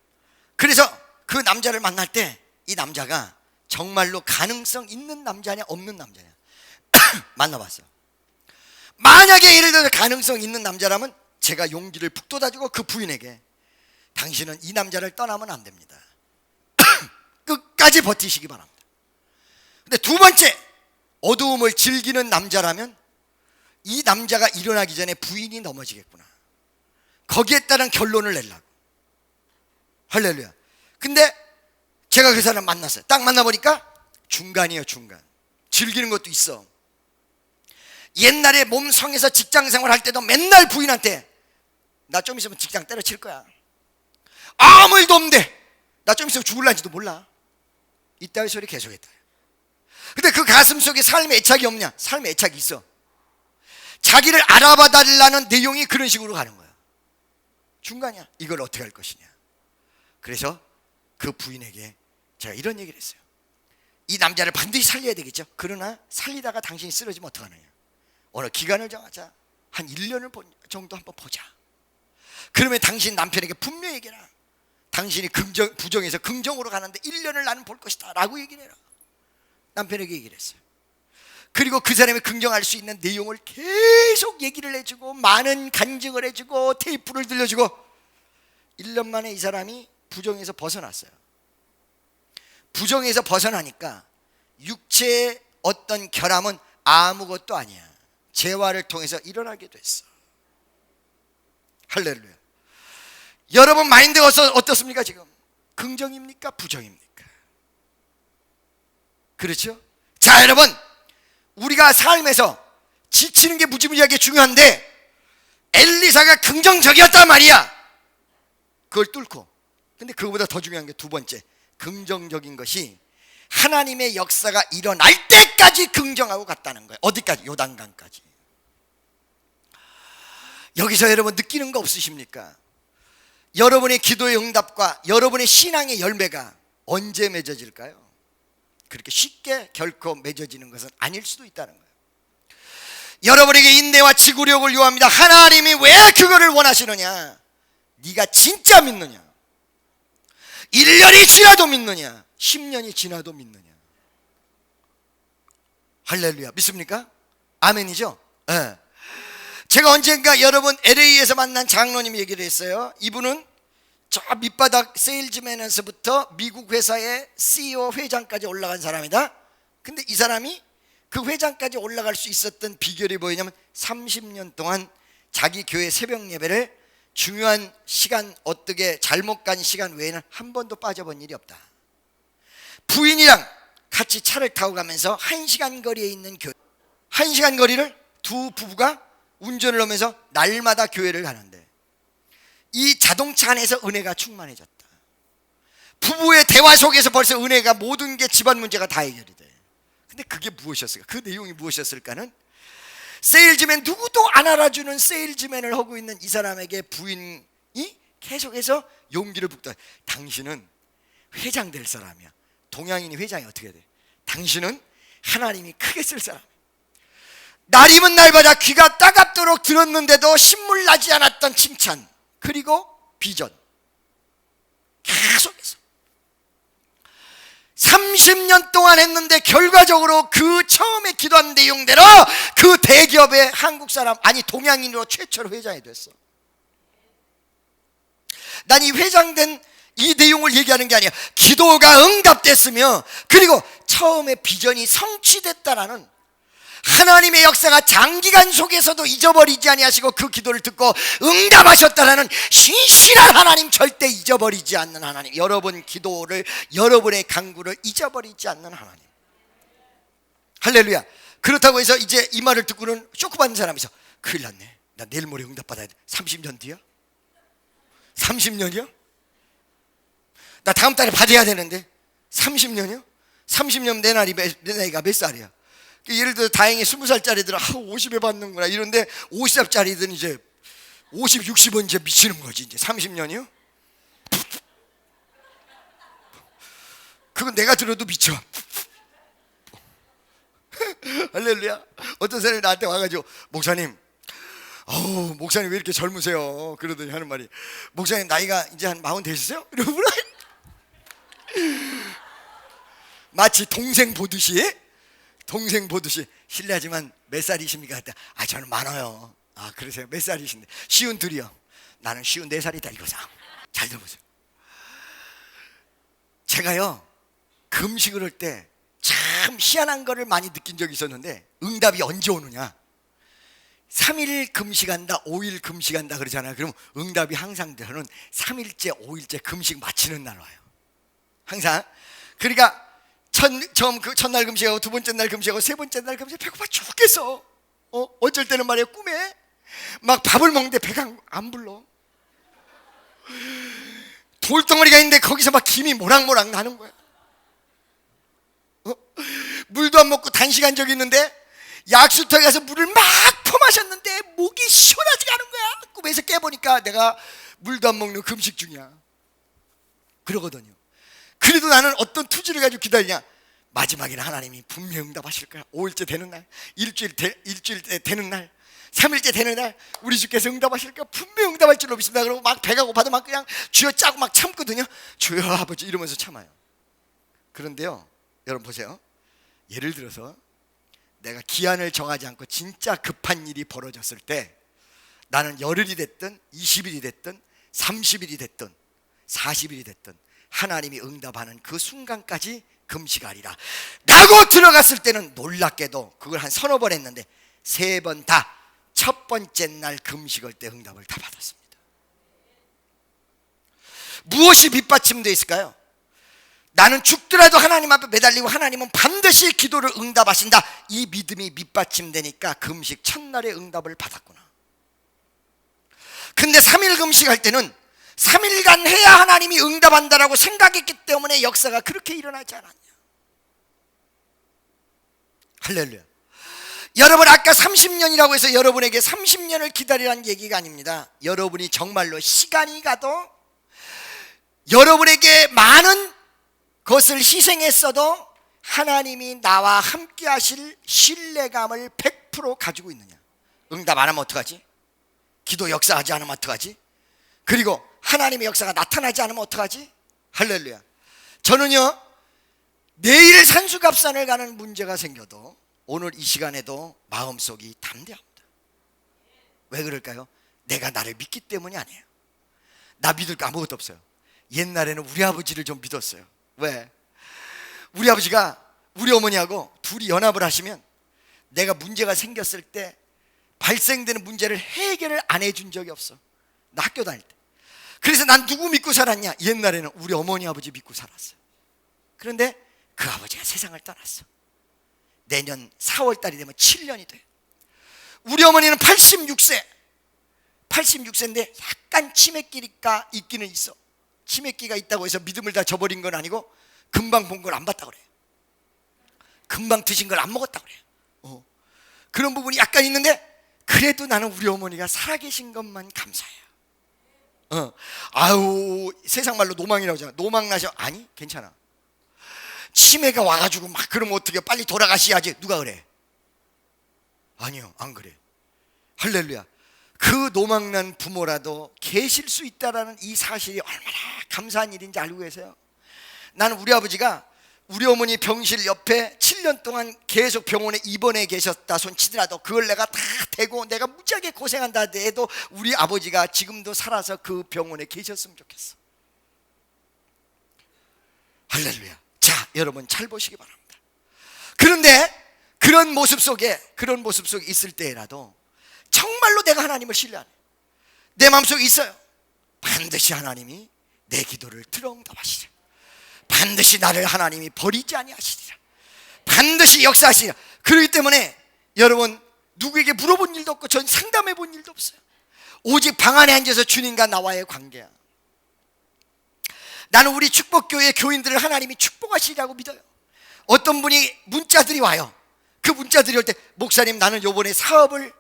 그래서 그 남자를 만날 때 이 남자가 정말로 가능성 있는 남자냐 없는 남자냐 만나봤어. 만약에 예를 들어서 가능성 있는 남자라면 제가 용기를 북돋아주고 그 부인에게, 당신은 이 남자를 떠나면 안 됩니다. 끝까지 버티시기 바랍니다. 근데 두 번째, 어두움을 즐기는 남자라면 이 남자가 일어나기 전에 부인이 넘어지겠구나, 거기에 따른 결론을 내려고. 할렐루야. 근데 제가 그 사람 만났어요. 딱 만나보니까 중간이에요. 중간. 즐기는 것도 있어. 옛날에 몸성에서 직장생활 할 때도 맨날 부인한테, 나 좀 있으면 직장 때려칠 거야, 아무 일도 없는데 나 좀 있으면 죽을란지도 몰라, 이따위 소리 계속했다. 근데 그 가슴 속에 삶의 애착이 없냐? 삶의 애착이 있어. 자기를 알아봐 달라는 내용이 그런 식으로 가는 거야. 중간이야. 이걸 어떻게 할 것이냐. 그래서 그 부인에게 제가 이런 얘기를 했어요. 이 남자를 반드시 살려야 되겠죠. 그러나 살리다가 당신이 쓰러지면 어떡하느냐. 어느 기간을 정하자. 한 1년을 정도 한번 보자. 그러면 당신 남편에게 분명히 얘기해라. 당신이 부정에서 긍정으로 가는데 1년을 나는 볼 것이다 라고 얘기를 해라. 남편에게 얘기를 했어요. 그리고 그 사람이 긍정할 수 있는 내용을 계속 얘기를 해주고, 많은 간증을 해주고, 테이프를 들려주고, 1년 만에 이 사람이 부정에서 벗어났어요. 부정에서 벗어나니까 육체의 어떤 결함은 아무것도 아니야. 재활을 통해서 일어나게 됐어. 할렐루야. 여러분 마인드가 어떻습니까 지금? 긍정입니까? 부정입니까? 그렇죠? 자, 여러분, 우리가 삶에서 지치는 게 무지무지하게 중요한데 엘리사가 긍정적이었단 말이야. 그걸 뚫고. 근데 그거보다 더 중요한 게 두 번째, 긍정적인 것이 하나님의 역사가 일어날 때까지 긍정하고 갔다는 거예요. 어디까지? 요단강까지. 여기서 여러분 느끼는 거 없으십니까? 여러분의 기도의 응답과 여러분의 신앙의 열매가 언제 맺어질까요? 그렇게 쉽게 결코 맺어지는 것은 아닐 수도 있다는 거예요. 여러분에게 인내와 지구력을 요합니다. 하나님이 왜 그거를 원하시느냐? 네가 진짜 믿느냐? 1년이 지나도 믿느냐? 10년이 지나도 믿느냐? 할렐루야. 믿습니까? 아멘이죠? 네. 제가 언젠가 여러분 LA에서 만난 장로님 얘기를 했어요. 이분은 저 밑바닥 세일즈맨에서부터 미국 회사의 CEO 회장까지 올라간 사람이다. 근데 이 사람이 그 회장까지 올라갈 수 있었던 비결이 뭐냐면 30년 동안 자기 교회 새벽 예배를 중요한 시간, 어떻게 잘못 간 시간 외에는 한 번도 빠져본 일이 없다. 부인이랑 같이 차를 타고 가면서 1시간 거리에 있는 교회, 1시간 거리를 두 부부가 운전을 하면서 날마다 교회를 가는데 이 자동차 안에서 은혜가 충만해졌다. 부부의 대화 속에서 벌써 은혜가, 모든 게 집안 문제가 다 해결이 돼. 근데 그게 무엇이었을까? 그 내용이 무엇이었을까는, 세일즈맨, 누구도 안 알아주는 세일즈맨을 하고 있는 이 사람에게 부인이 계속해서 용기를 북돋아. 당신은 회장 될 사람이야. 동양인이 회장이 어떻게 돼? 당신은 하나님이 크게 쓸 사람. 날이면 날마다 귀가 따갑도록 들었는데도 신물 나지 않았던 칭찬, 그리고 비전, 계속해서 30년 동안 했는데 결과적으로 그 처음에 기도한 내용대로 그 대기업의 한국 사람, 아니 동양인으로 최초로 회장이 됐어. 난 이 회장된 이 내용을 얘기하는 게 아니야. 기도가 응답됐으며, 그리고 처음에 비전이 성취됐다라는 하나님의 역사가 장기간 속에서도 잊어버리지 아니하시고 그 기도를 듣고 응답하셨다라는 신실한 하나님, 절대 잊어버리지 않는 하나님, 여러분 기도를, 여러분의 간구를 잊어버리지 않는 하나님. 할렐루야. 그렇다고 해서 이제 이 말을 듣고는 쇼크받는 사람이 있어. 큰일 났네, 나 내일 모레 응답받아야 돼. 30년 뒤야? 30년이요? 나 다음 달에 받아야 되는데 30년이요? 30년 내 나이가 몇 살이야? 예를 들어 다행히 20살짜리들은 50에 받는구나 이런데, 50살짜리들은 이제 50, 60은 이제 미치는 거지. 이제 30년이요? 그건 내가 들어도 미쳐. 할렐루야. 어떤 사람이 나한테 와가지고, 목사님, 목사님 왜 이렇게 젊으세요? 그러더니 하는 말이, 목사님 나이가 이제 한 40 되셨어요? 이러구나. 마치 동생 보듯이 실례하지만 몇 살이십니까? 그때 저는 많아요. 그러세요? 몇 살이신데? 52이요. 나는 54살이다 이거죠. 잘 들어보세요. 제가요 금식을 할 때 참 희한한 거를 많이 느낀 적이 있었는데, 응답이 언제 오느냐, 3일 금식한다, 5일 금식한다 그러잖아요. 그럼 응답이 항상 저는 3일째 5일째 금식 마치는 날 와요, 항상. 그러니까 첫날 금식하고 두 번째 날 금식하고 세 번째 날 금식, 배고파 죽겠어. 어쩔 때는 말이야, 꿈에 막 밥을 먹는데 배가 안 불러. 돌덩어리가 있는데 거기서 막 김이 모락모락 나는 거야. 물도 안 먹고 단식한 적이 있는데 약수터에 가서 물을 막 퍼마셨는데 목이 시원하지가 않은 거야. 꿈에서 깨보니까 내가 물도 안 먹는 금식 중이야. 그러거든요. 그래도 나는 어떤 투지를 가지고 기다리냐, 마지막에는 하나님이 분명히 응답하실 거야. 5일째 되는 날, 일주일째 되는 날, 3일째 되는 날 우리 주께서 응답하실 거야. 분명히 응답할 줄로 믿습니다. 그러고 막 배가 고파도 막 그냥 쥐어 짜고 막 참거든요. 주여 아버지 이러면서 참아요. 그런데요, 여러분 보세요. 예를 들어서 내가 기한을 정하지 않고 진짜 급한 일이 벌어졌을 때, 나는 열흘이 됐든 20일이 됐든 30일이 됐든 40일이 됐든 하나님이 응답하는 그 순간까지 금식하리라 라고 들어갔을 때는 놀랍게도 그걸 한 서너 번 했는데 3번 다 첫 번째 날 금식할 때 응답을 다 받았습니다. 무엇이 밑받침되어 있을까요? 나는 죽더라도 하나님 앞에 매달리고 하나님은 반드시 기도를 응답하신다, 이 믿음이 밑받침되니까 금식 첫날에 응답을 받았구나. 근데 3일 금식할 때는 3일간 해야 하나님이 응답한다라고 생각했기 때문에 역사가 그렇게 일어나지 않았냐. 할렐루야. 여러분, 아까 30년이라고 해서 여러분에게 30년을 기다리라는 얘기가 아닙니다. 여러분이 정말로 시간이 가도, 여러분에게 많은 것을 희생했어도 하나님이 나와 함께 하실 신뢰감을 100% 가지고 있느냐. 응답 안 하면 어떡하지? 기도 역사하지 않으면 어떡하지? 그리고 하나님의 역사가 나타나지 않으면 어떡하지? 할렐루야. 저는요, 내일 산수갑산을 가는 문제가 생겨도 오늘 이 시간에도 마음속이 담대합니다. 왜 그럴까요? 내가 나를 믿기 때문이 아니에요. 나 믿을 거 아무것도 없어요. 옛날에는 우리 아버지를 좀 믿었어요. 왜? 우리 아버지가 우리 어머니하고 둘이 연합을 하시면 내가 문제가 생겼을 때 발생되는 문제를 해결을 안 해준 적이 없어, 나 학교 다닐 때. 그래서 난 누구 믿고 살았냐? 옛날에는 우리 어머니 아버지 믿고 살았어요. 그런데 그 아버지가 세상을 떠났어. 내년 4월 달이 되면 7년이 돼. 우리 어머니는 86세인데 약간 치매기가 있기는 있어. 치매기가 있다고 해서 믿음을 다 저버린 건 아니고, 금방 본 걸 안 봤다고 그래요. 금방 드신 걸 안 먹었다고 그래요. 그런 부분이 약간 있는데, 그래도 나는 우리 어머니가 살아계신 것만 감사해요. 아유, 세상 말로 노망이라고 하잖아. 노망 나셔. 아니, 괜찮아. 치매가 와가지고 막 그러면 어떻게, 빨리 돌아가셔야지. 누가 그래? 아니요, 안 그래. 할렐루야. 그 노망난 부모라도 계실 수 있다라는 이 사실이 얼마나 감사한 일인지 알고 계세요? 나는 우리 아버지가 우리 어머니 병실 옆에 7년 동안 계속 병원에 입원해 계셨다 손 치더라도 그걸 내가 다 대고 내가 무지하게 고생한다 해도 우리 아버지가 지금도 살아서 그 병원에 계셨으면 좋겠어. 할렐루야. 자, 여러분 잘 보시기 바랍니다. 그런데 그런 모습 속에 있을 때라도 정말로 내가 하나님을 신뢰하네. 내 마음속에 있어요. 반드시 하나님이 내 기도를 들어 응답하시리라. 반드시 나를 하나님이 버리지 아니하시리라. 반드시 역사하시리라. 그렇기 때문에 여러분 누구에게 물어본 일도 없고 전 상담해 본 일도 없어요. 오직 방 안에 앉아서 주님과 나와의 관계야. 나는 우리 축복교회 교인들을 하나님이 축복하시리라고 믿어요. 어떤 분이 문자들이 와요. 그 문자들이 올 때 목사님 나는 요번에 사업을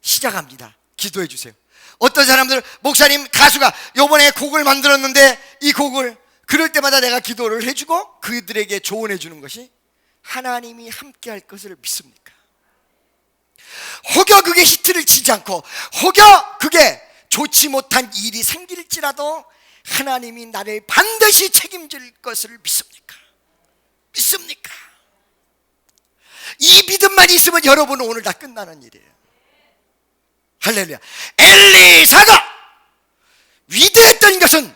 시작합니다. 기도해 주세요. 어떤 사람들 목사님 가수가 요번에 곡을 만들었는데 이 곡을, 그럴 때마다 내가 기도를 해주고 그들에게 조언해 주는 것이 하나님이 함께 할 것을 믿습니까? 혹여 그게 히트를 치지 않고 혹여 그게 좋지 못한 일이 생길지라도 하나님이 나를 반드시 책임질 것을 믿습니까? 믿습니까? 이 믿음만 있으면 여러분은 오늘 다 끝나는 일이에요. 할렐루야. 엘리사가 위대했던 것은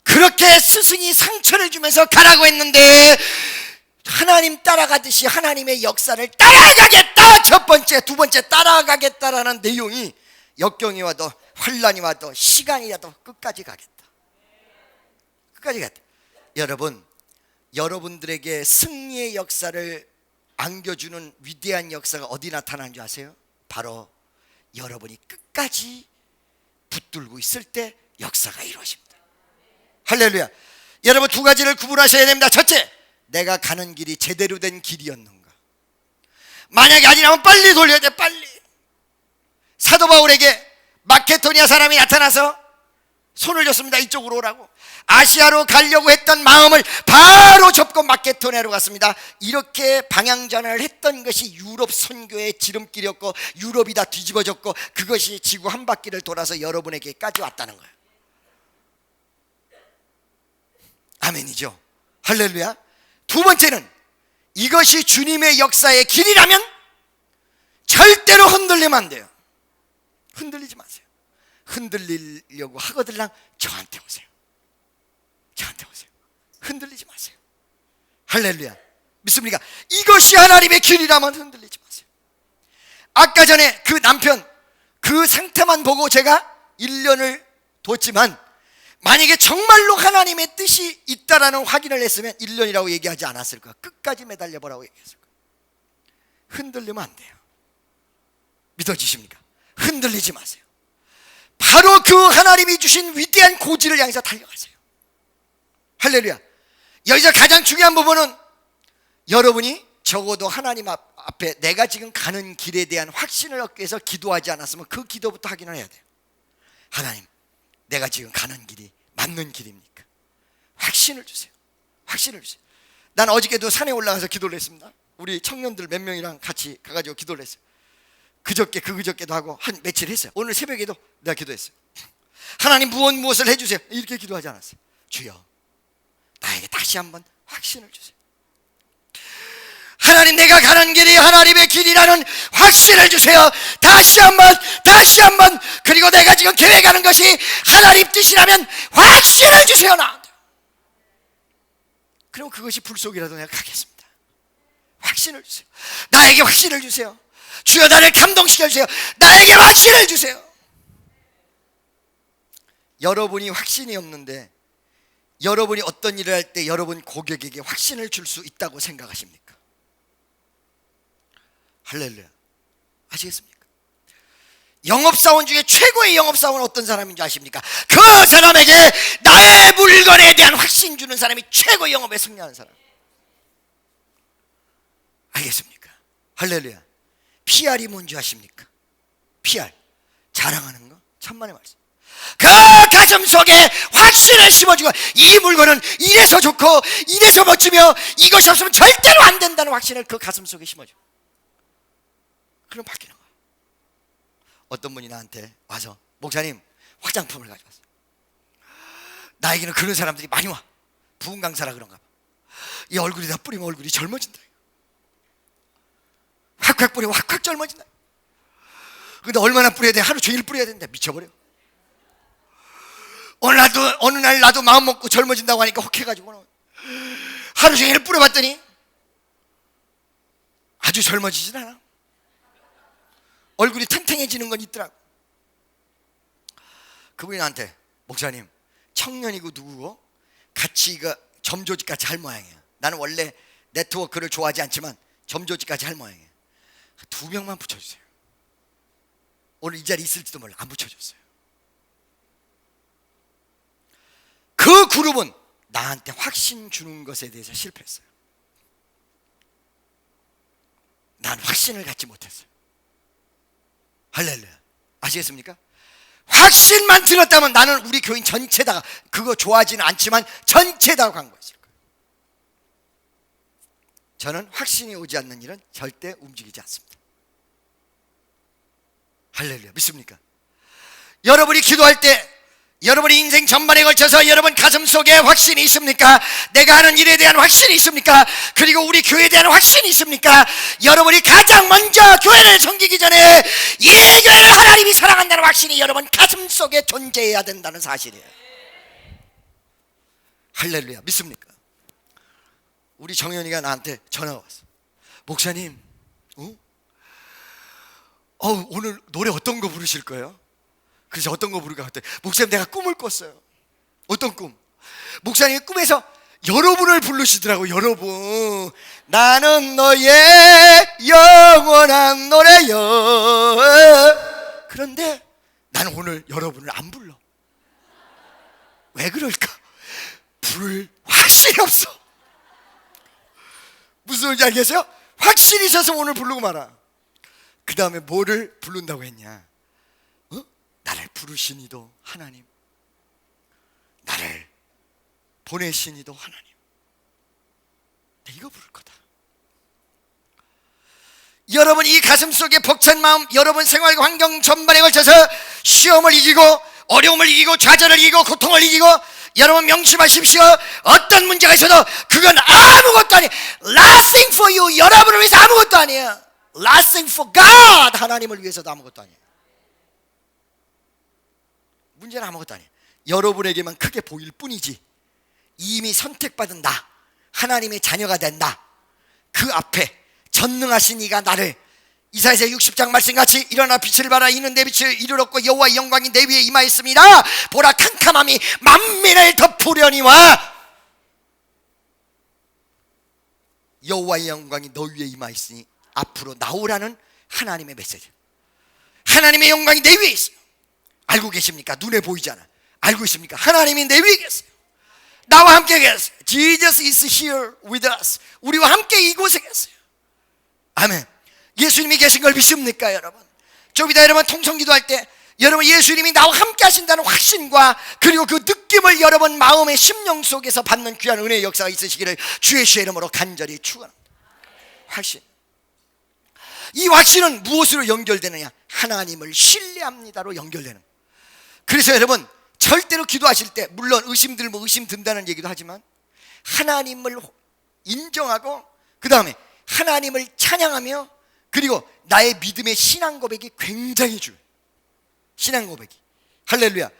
그렇게 스승이 상처를 주면서 가라고 했는데 하나님 따라가듯이 하나님의 역사를 따라가겠다. 첫 번째, 두 번째 따라가겠다라는 내용이 역경이 와도 환란이 와도 시간이 와도 끝까지 가겠다. 끝까지 가겠다. 여러분, 여러분들에게 승리의 역사를 안겨주는 위대한 역사가 어디 나타나는 줄 아세요? 바로 여러분이 끝까지 붙들고 있을 때 역사가 이루어집니다. 할렐루야. 여러분 두 가지를 구분하셔야 됩니다. 첫째, 내가 가는 길이 제대로 된 길이었는가. 만약에 아니라면 빨리 돌려야 돼. 빨리. 사도 바울에게 마케도니아 사람이 나타나서 손을 줬습니다. 이쪽으로 오라고. 아시아로 가려고 했던 마음을 바로 접고 마케도니아로 갔습니다. 이렇게 방향전환을 했던 것이 유럽 선교의 지름길이었고 유럽이 다 뒤집어졌고 그것이 지구 한 바퀴를 돌아서 여러분에게까지 왔다는 거예요. 아멘이죠. 할렐루야. 두 번째는 이것이 주님의 역사의 길이라면 절대로 흔들리면 안 돼요. 흔들리지 마세요. 흔들리려고 하거들랑 저한테 오세요. 저한테 오세요. 흔들리지 마세요. 할렐루야. 믿습니까? 이것이 하나님의 길이라면 흔들리지 마세요. 아까 전에 그 남편 그 상태만 보고 제가 1년을 뒀지만 만약에 정말로 하나님의 뜻이 있다라는 확인을 했으면 1년이라고 얘기하지 않았을 거야. 끝까지 매달려 보라고 얘기했을 거야. 흔들리면 안 돼요. 믿어지십니까? 흔들리지 마세요. 바로 그 하나님이 주신 위대한 고지를 향해서 달려가세요. 할렐루야. 여기서 가장 중요한 부분은 여러분이 적어도 하나님 앞에 내가 지금 가는 길에 대한 확신을 얻기 위해서 기도하지 않았으면 그 기도부터 확인을 해야 돼요. 하나님, 내가 지금 가는 길이 맞는 길입니까? 확신을 주세요. 확신을 주세요. 난 어저께도 산에 올라가서 기도를 했습니다. 우리 청년들 몇 명이랑 같이 가가지고 기도를 했어요. 그저께도 하고 한 며칠 했어요. 오늘 새벽에도 내가 기도했어요. 하나님 무엇을 해주세요. 이렇게 기도하지 않았어요. 주여, 나에게 다시 한번 확신을 주세요. 하나님, 내가 가는 길이 하나님의 길이라는 확신을 주세요. 다시 한번. 그리고 내가 지금 계획하는 것이 하나님 뜻이라면 확신을 주세요. 나한테. 그럼 그것이 불속이라도 내가 가겠습니다. 확신을 주세요. 나에게 확신을 주세요. 주여, 나를 감동시켜주세요. 나에게 확신을 주세요. 여러분이 확신이 없는데 여러분이 어떤 일을 할 때 여러분 고객에게 확신을 줄 수 있다고 생각하십니까? 할렐루야. 아시겠습니까? 영업사원 중에 최고의 영업사원은 어떤 사람인 줄 아십니까? 그 사람에게 나의 물건에 대한 확신 주는 사람이 최고의 영업에 승리하는 사람. 알겠습니까? 할렐루야. PR이 뭔지 아십니까? PR, 자랑하는 거. 천만의 말씀. 그 가슴 속에 확신을 심어주고 이 물건은 이래서 좋고 이래서 멋지며 이것이 없으면 절대로 안 된다는 확신을 그 가슴 속에 심어줘. 그럼 바뀌는 거야. 어떤 분이 나한테 와서 목사님 화장품을 가져왔어요. 나에게는 그런 사람들이 많이 와. 부흥 강사라 그런가 봐. 이 얼굴에다 뿌리면 얼굴이 젊어진다. 확확 뿌리면 확확 젊어진다. 근데 얼마나 뿌려야 돼? 하루 종일 뿌려야 된다. 미쳐버려. 어느 날 나도 마음 먹고 젊어진다고 하니까 혹해가지고 하루 종일 뿌려봤더니 아주 젊어지진 않아. 얼굴이 탱탱해지는 건 있더라고. 그분이 나한테 목사님 청년이고 누구고 같이 이거 점조직같이 할 모양이야. 나는 원래 네트워크를 좋아하지 않지만 점조직까지 할 모양이야. 2명만 붙여주세요. 오늘 이 자리에 있을지도 몰라. 안 붙여줬어요. 그 그룹은 나한테 확신 주는 것에 대해서 실패했어요. 난 확신을 갖지 못했어요. 할렐루야. 아시겠습니까? 확신만 들었다면 나는 우리 교인 전체다 그거 좋아하지는 않지만 전체다 간 것일 거예요. 저는 확신이 오지 않는 일은 절대 움직이지 않습니다. 할렐루야. 믿습니까? 여러분이 기도할 때 여러분의 인생 전반에 걸쳐서 여러분 가슴 속에 확신이 있습니까? 내가 하는 일에 대한 확신이 있습니까? 그리고 우리 교회에 대한 확신이 있습니까? 여러분이 가장 먼저 교회를 섬기기 전에 이 교회를 하나님이 사랑한다는 확신이 여러분 가슴 속에 존재해야 된다는 사실이에요. 할렐루야. 믿습니까? 우리 정연이가 나한테 전화가 왔어. 목사님 오늘 노래 어떤 거 부르실 거예요? 그래서 어떤 거 부를까 했더니 목사님 내가 꿈을 꿨어요. 어떤 꿈? 목사님이 꿈에서 여러분을 부르시더라고. 여러분 나는 너의 영원한 노래여. 그런데 나는 오늘 여러분을 안 불러. 왜 그럴까? 부를 확신이 없어. 무슨 소리인지 알겠어요? 확신이 있어서 오늘 부르고 말아. 그 다음에 뭐를 부른다고 했냐? 나를 부르신 이도 하나님, 나를 보내신 이도 하나님. 나 이거 부를 거다. 여러분 이 가슴 속에 벅찬 마음, 여러분 생활 환경 전반에 걸쳐서 시험을 이기고 어려움을 이기고 좌절을 이기고 고통을 이기고 여러분 명심하십시오. 어떤 문제가 있어도 그건 아무것도 아니에요. Nothing for you. 여러분을 위해서 아무것도 아니에요. Nothing for God. 하나님을 위해서도 아무것도 아니에요. 문제는 아무것도 아니에요. 여러분에게만 크게 보일 뿐이지 이미 선택받은 나, 하나님의 자녀가 된다. 그 앞에 전능하신 이가 나를 이사야서 60장 말씀같이 일어나 빛을 발하 이는 내 빛을 이루었고 여호와의 영광이 내 위에 임하였습니다. 보라 캄캄함이 만민을 덮으려니와 여호와의 영광이 너 위에 임하였으니 앞으로 나오라는 하나님의 메시지. 하나님의 영광이 내 위에 있어요. 알고 계십니까? 눈에 보이잖아. 알고 있습니까? 하나님이 내 위에 계세요. 나와 함께 계세요. Jesus is here with us. 우리와 함께 이곳에 계세요. 아멘. 예수님이 계신 걸 믿습니까 여러분? 좀 이따 여러분 통성기도할 때 여러분 예수님이 나와 함께 하신다는 확신과 그리고 그 느낌을 여러분 마음의 심령 속에서 받는 귀한 은혜의 역사가 있으시기를 주의 이름으로 간절히 축원합니다. 확신. 이 확신은 무엇으로 연결되느냐? 하나님을 신뢰합니다로 연결되는 거예요. 그래서 여러분 절대로 기도하실 때 물론 의심 들면 의심 든다는 얘기도 하지만 하나님을 인정하고 그 다음에 하나님을 찬양하며 그리고 나의 믿음의 신앙 고백이 굉장히 중요해요. 신앙 고백이. 할렐루야.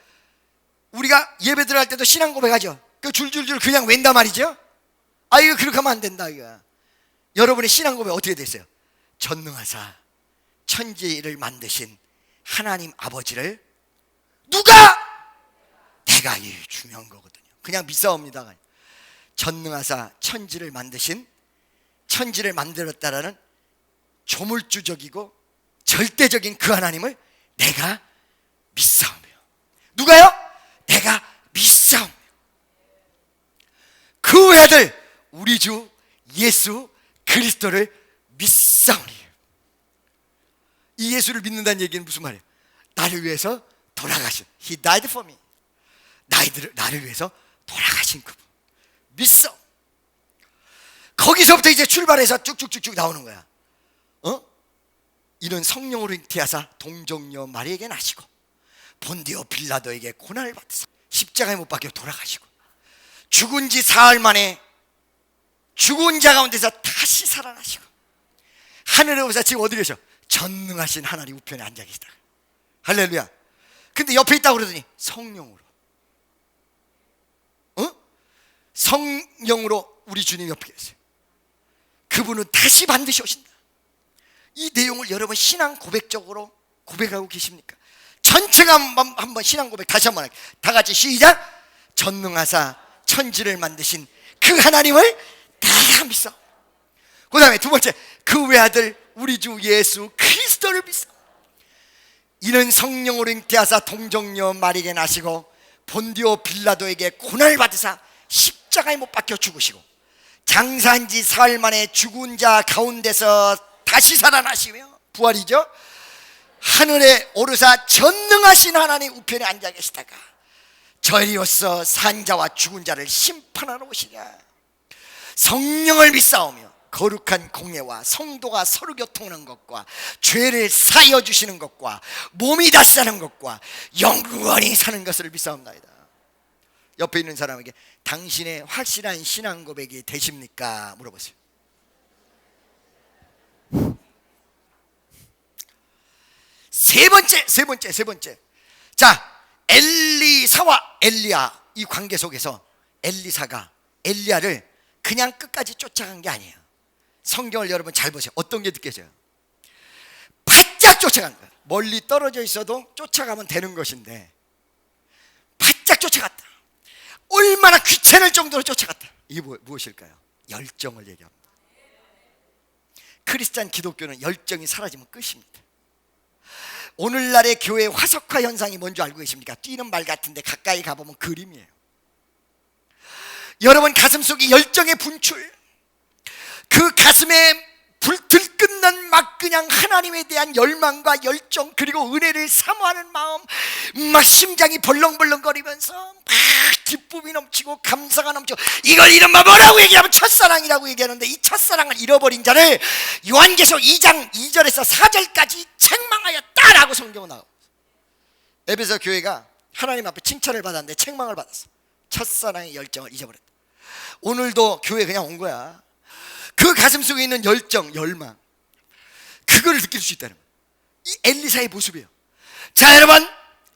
우리가 예배 들어갈 때도 신앙 고백하죠. 그 줄줄줄 그냥 웬다 말이죠. 아 이거 그렇게 하면 안 된다 이거. 여러분의 신앙 고백 어떻게 됐어요? 전능하사 천지를 만드신 하나님 아버지를 누가? 내가 이 중요한 거거든요. 그냥 믿사옵니다. 전능하사 천지를 만드신 천지를 만들었다라는 조물주적이고 절대적인 그 하나님을 내가 믿사오며. 누가요? 내가 믿사오며 그 외아들 우리 주 예수 그리스도를 믿사오니. 이 예수를 믿는다는 얘기는 무슨 말이에요? 나를 위해서 돌아가신, He died for me. 나를 위해서 돌아가신 그분 믿어. 거기서부터 이제 출발해서 쭉쭉쭉쭉 나오는 거야. 이는 성령으로 잉태하사 동정녀 마리에게 나시고 본디오 빌라도에게 고난을 받으사 십자가에 못 박혀 돌아가시고 죽은 지 사흘 만에 죽은 자 가운데서 다시 살아나시고 하늘에 오사 지금 어디 계셔? 전능하신 하나님 우편에 앉아 계시다. 할렐루야. 근데 옆에 있다고 그러더니 성령으로 성령으로 우리 주님 옆에 계세요. 그분은 다시 반드시 오신다. 이 내용을 여러분 신앙 고백적으로 고백하고 계십니까? 전체가 한번 신앙 고백 다시 한번 할게요. 다 같이 시작. 전능하사 천지를 만드신 그 하나님을 다 믿어. 그 다음에 두 번째, 그 외아들 우리 주 예수 그리스도를 믿어. 이는 성령으로 잉태하사 동정녀 마리에게 나시고 본디오 빌라도에게 고난을 받으사 십자가에 못 박혀 죽으시고 장사한 지 사흘 만에 죽은 자 가운데서 다시 살아나시며 부활이죠. 하늘에 오르사 전능하신 하나님 우편에 앉아 계시다가 저리로서 산 자와 죽은 자를 심판하러 오시랴. 성령을 믿사오며 거룩한 공예와 성도가 서로 교통하는 것과 죄를 사여 주시는 것과 몸이 다시 사는 것과 영원히 사는 것을 믿사옵나이다. 옆에 있는 사람에게 당신의 확실한 신앙 고백이 되십니까? 물어보세요. 세 번째. 자, 엘리사와 엘리야 이 관계 속에서 엘리사가 엘리야를 그냥 끝까지 쫓아간 게 아니에요. 성경을 여러분 잘 보세요. 어떤 게 느껴져요? 바짝 쫓아간 거예요. 멀리 떨어져 있어도 쫓아가면 되는 것인데 바짝 쫓아갔다. 얼마나 귀찮을 정도로 쫓아갔다. 이게 무엇일까요? 열정을 얘기합니다. 크리스찬 기독교는 열정이 사라지면 끝입니다. 오늘날의 교회 화석화 현상이 뭔지 알고 계십니까? 뛰는 말 같은데 가까이 가보면 그림이에요. 여러분 가슴속에 열정의 분출, 그 가슴에 들끓는 막 그냥 하나님에 대한 열망과 열정, 그리고 은혜를 사모하는 마음, 막 심장이 벌렁벌렁거리면서 막 기쁨이 넘치고 감사가 넘치고, 이걸 이른바 뭐라고 얘기하면 첫사랑이라고 얘기하는데, 이 첫사랑을 잃어버린 자를 요한계시록 2장 2절에서 4절까지 책망하였다라고 성경은 나오고, 에베소 교회가 하나님 앞에 칭찬을 받았는데 책망을 받았어. 첫사랑의 열정을 잊어버렸다. 오늘도 교회 그냥 온 거야. 그 가슴 속에 있는 열정, 열망, 그거를 느낄 수 있다는 거예요. 이 엘리사의 모습이에요. 자, 여러분,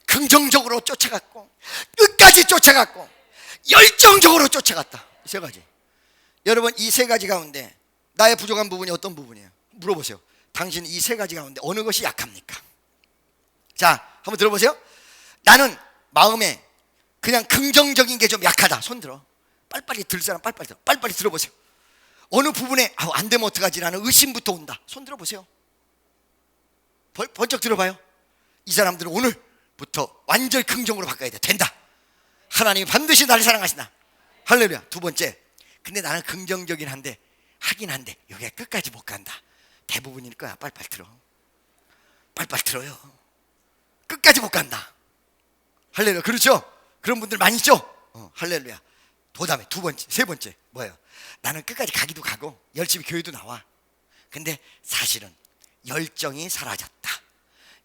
긍정적으로 쫓아갔고 끝까지 쫓아갔고 열정적으로 쫓아갔다. 이 세 가지. 여러분, 이 세 가지 가운데 나의 부족한 부분이 어떤 부분이에요? 물어보세요. 당신은 이 세 가지 가운데 어느 것이 약합니까? 자, 한번 들어보세요. 나는 마음에 그냥 긍정적인 게 좀 약하다. 손 들어. 빨리빨리 들 사람 빨리빨리 들어. 빨리빨리 들어보세요. 어느 부분에 안 되면 어떡하지? 라는 의심부터 온다. 손 들어보세요. 번쩍 들어봐요. 이 사람들은 오늘부터 완전히 긍정으로 바꿔야 돼. 된다. 하나님이 반드시 나를 사랑하신다. 할렐루야. 두 번째, 근데 나는 긍정적인 한데 하긴 한데 여기가 끝까지 못 간다. 대부분일 거야. 빨리빨리 들어. 빨리빨리 들어요. 끝까지 못 간다. 할렐루야. 그렇죠? 그런 분들 많이 있죠? 할렐루야. 그 다음에 두 번째, 세 번째 뭐예요? 나는 끝까지 가기도 가고 열심히 교회도 나와. 근데 사실은 열정이 사라졌다.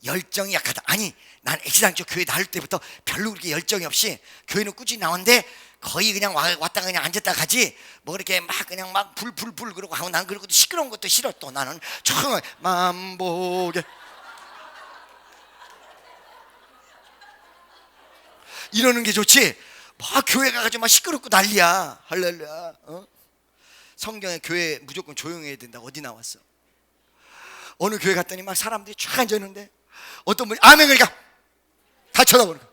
열정이 약하다. 아니, 난 엑시단교 교회 나올 때부터 별로 그렇게 열정이 없이 교회는 꾸준히 나오는데 거의 그냥 왔다가 그냥 앉았다 가지, 뭐 그렇게 막 그냥 막 불 그러고 하고, 난 그러고 시끄러운 것도 싫어. 또 나는 정말 만보게 이러는 게 좋지. 막 교회 가가지고 막 시끄럽고 난리야. 할렐루야. 성경에 교회 무조건 조용해야 된다. 어디 나왔어? 어느 교회 갔더니 막 사람들이 쫙 앉아있는데 어떤 분이 아멘 그러니까 다 쳐다보는 거야.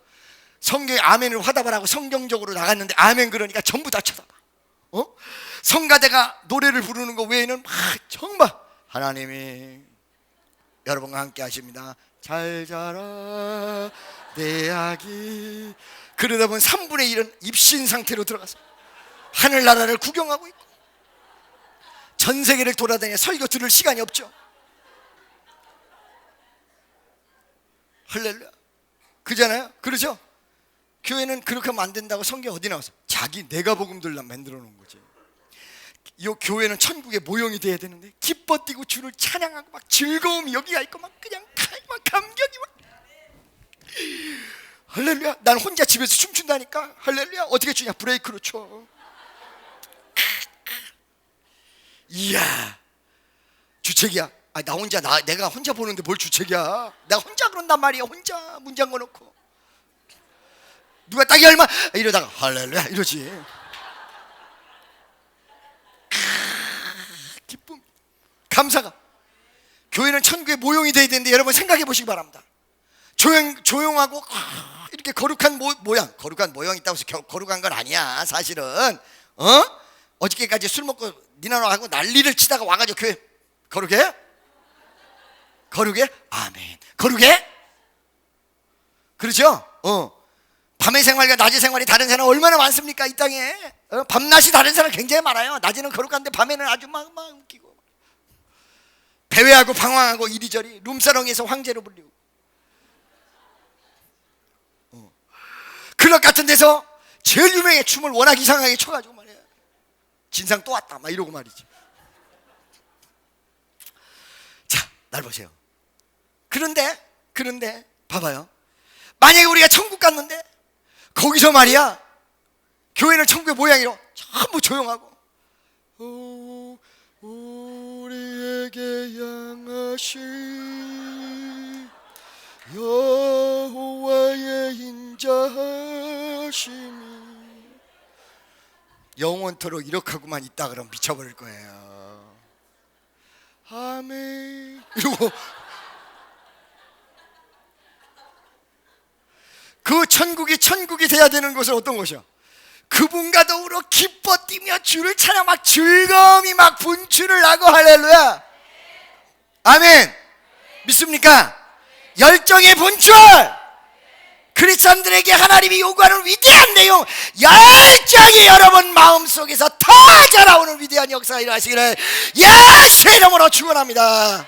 성경에 아멘을 화답을 하고 성경적으로 나갔는데 아멘 그러니까 전부 다 쳐다봐. 성가대가 노래를 부르는 거 외에는 막 정말 하나님이 여러분과 함께 하십니다. 잘 자라 내 아기. 그러다 보면 3분의 1은 입신 상태로 들어가서 하늘나라를 구경하고 있고 전 세계를 돌아다녀 설교 들을 시간이 없죠. 할렐루야. 그잖아요. 그렇죠? 교회는 그렇게 하면 안 된다고 성경 어디 나와서 자기 내가 복음들 만들어 놓은 거지. 이 교회는 천국의 모형이 돼야 되는데 기뻐 뛰고 주를 찬양하고 막 즐거움이 여기가 있고 막 그냥 막 감격이 막 할렐루야. 난 혼자 집에서 춤춘다니까. 할렐루야. 어떻게 추냐? 브레이크로 춰. 이야, 주책이야. 나 혼자 내가 혼자 보는데 뭘 주책이야. 내가 혼자 그런단 말이야. 혼자 문 잠궈 놓고 누가 딱이 얼마 이러다가 할렐루야 이러지. 기쁨, 감사가. 교회는 천국의 모형이 돼야 되는데 여러분 생각해 보시기 바랍니다. 조용하고 이렇게 거룩한 모양. 거룩한 모양이 있다고 해서 거룩한 건 아니야 사실은. 어저께까지 술 먹고 니나노하고 난리를 치다가 와가지고 교회 거룩해? 거룩해? 아멘. 거룩해? 그렇죠? 밤의 생활과 낮의 생활이 다른 사람 얼마나 많습니까 이 땅에. 밤낮이 다른 사람 굉장히 많아요. 낮에는 거룩한데 밤에는 아주 막 웃기고 배회하고 방황하고 이리저리 룸사롱에서 황제로 불리고 클럽 같은 데서 제일 유명해. 춤을 워낙 이상하게 춰가지고 말이야. 진상 또 왔다 막 이러고 말이지. 자, 날 보세요. 그런데 봐봐요. 만약에 우리가 천국 갔는데 거기서 말이야 교회는 천국의 모양이로 전부 조용하고 우리에게 향하신 여호와의 인자하심이 영원토록 이렇게 하고만 있다 그러면 미쳐버릴 거예요. 아멘 이러고 그 천국이 돼야 되는 것은 어떤 것이야? 그분과 더불어 기뻐 뛰며 주를 찬양 막 즐거움이 막 분출을 하고 할렐루야. 아멘. 믿습니까? 열정의 분출. 크리스찬들에게 하나님이 요구하는 위대한 내용, 열정이 여러분 마음속에서 터져나오는 위대한 역사가 일어나시기를 예수의 이름으로 축원합니다.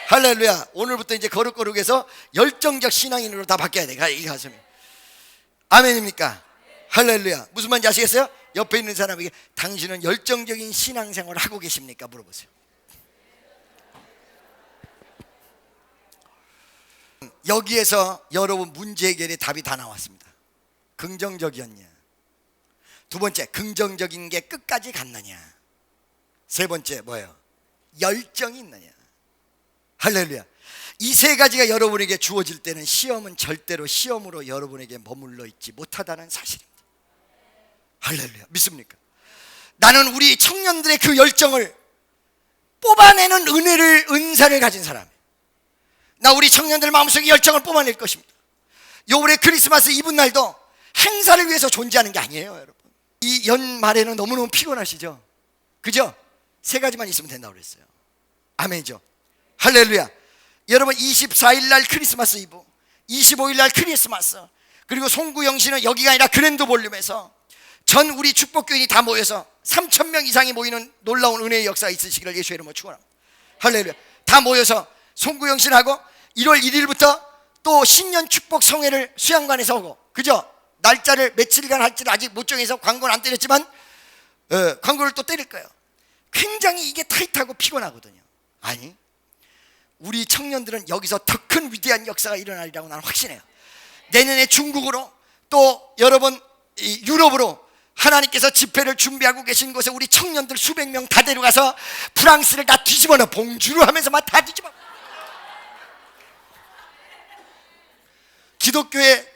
할렐루야. 오늘부터 이제 거룩거룩해서 열정적 신앙인으로 다 바뀌어야 돼. 이 가슴이. 아멘입니까? 할렐루야. 무슨 말인지 아시겠어요? 옆에 있는 사람에게 당신은 열정적인 신앙생활을 하고 계십니까? 물어보세요. 여기에서 여러분 문제 해결의 답이 다 나왔습니다. 긍정적이었냐? 두 번째, 긍정적인 게 끝까지 갔느냐? 세 번째 뭐예요? 열정이 있느냐? 할렐루야. 이 세 가지가 여러분에게 주어질 때는 시험은 절대로 시험으로 여러분에게 머물러 있지 못하다는 사실입니다. 할렐루야. 믿습니까? 나는 우리 청년들의 그 열정을 뽑아내는 은사를 가진 사람이에요. 나 우리 청년들 마음속에 열정을 뽑아낼 것입니다. 요번에 크리스마스 이브날도 행사를 위해서 존재하는 게 아니에요, 여러분. 이 연말에는 너무너무 피곤하시죠? 그죠? 세 가지만 있으면 된다고 그랬어요. 아멘이죠? 할렐루야. 여러분 24일 날 크리스마스 이브, 25일 날 크리스마스, 그리고 송구영 씨는 여기가 아니라 그랜드 볼륨에서 전 우리 축복교인이 다 모여서 3,000명 이상이 모이는 놀라운 은혜의 역사가 있으시기를 예수의 이름으로 축원합니다. 할렐루야. 다 모여서 송구영 씨하고 1월 1일부터 또 신년 축복 성회를 수양관에서 하고, 그죠? 날짜를 며칠간 할지는 아직 못 정해서 광고는 안 때렸지만 광고를 또 때릴 거예요. 굉장히 이게 타이트하고 피곤하거든요. 아니, 우리 청년들은 여기서 더 큰 위대한 역사가 일어나리라고 나는 확신해요. 내년에 중국으로 또 여러분 유럽으로 하나님께서 집회를 준비하고 계신 곳에 우리 청년들 수백 명 다 데려가서 프랑스를 다 뒤집어 놔. 봉주르 하면서 막 다 뒤집어. 기독교의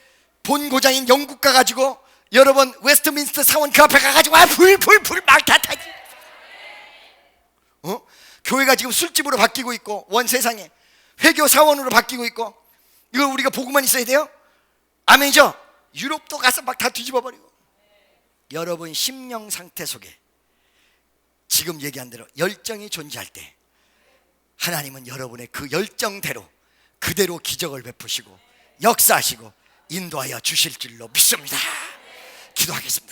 본고장인 영국 가가지고 여러분 웨스트민스터 사원 그 앞에 가가지고 불 막 다 타지. 교회가 지금 술집으로 바뀌고 있고 원 세상에 회교 사원으로 바뀌고 있고, 이걸 우리가 보고만 있어야 돼요? 아멘이죠? 유럽도 가서 막 다 뒤집어 버리고. 여러분 심령 상태 속에 지금 얘기한 대로 열정이 존재할 때 하나님은 여러분의 그 열정대로 그대로 기적을 베푸시고 역사하시고 인도하여 주실 줄로 믿습니다. 기도하겠습니다.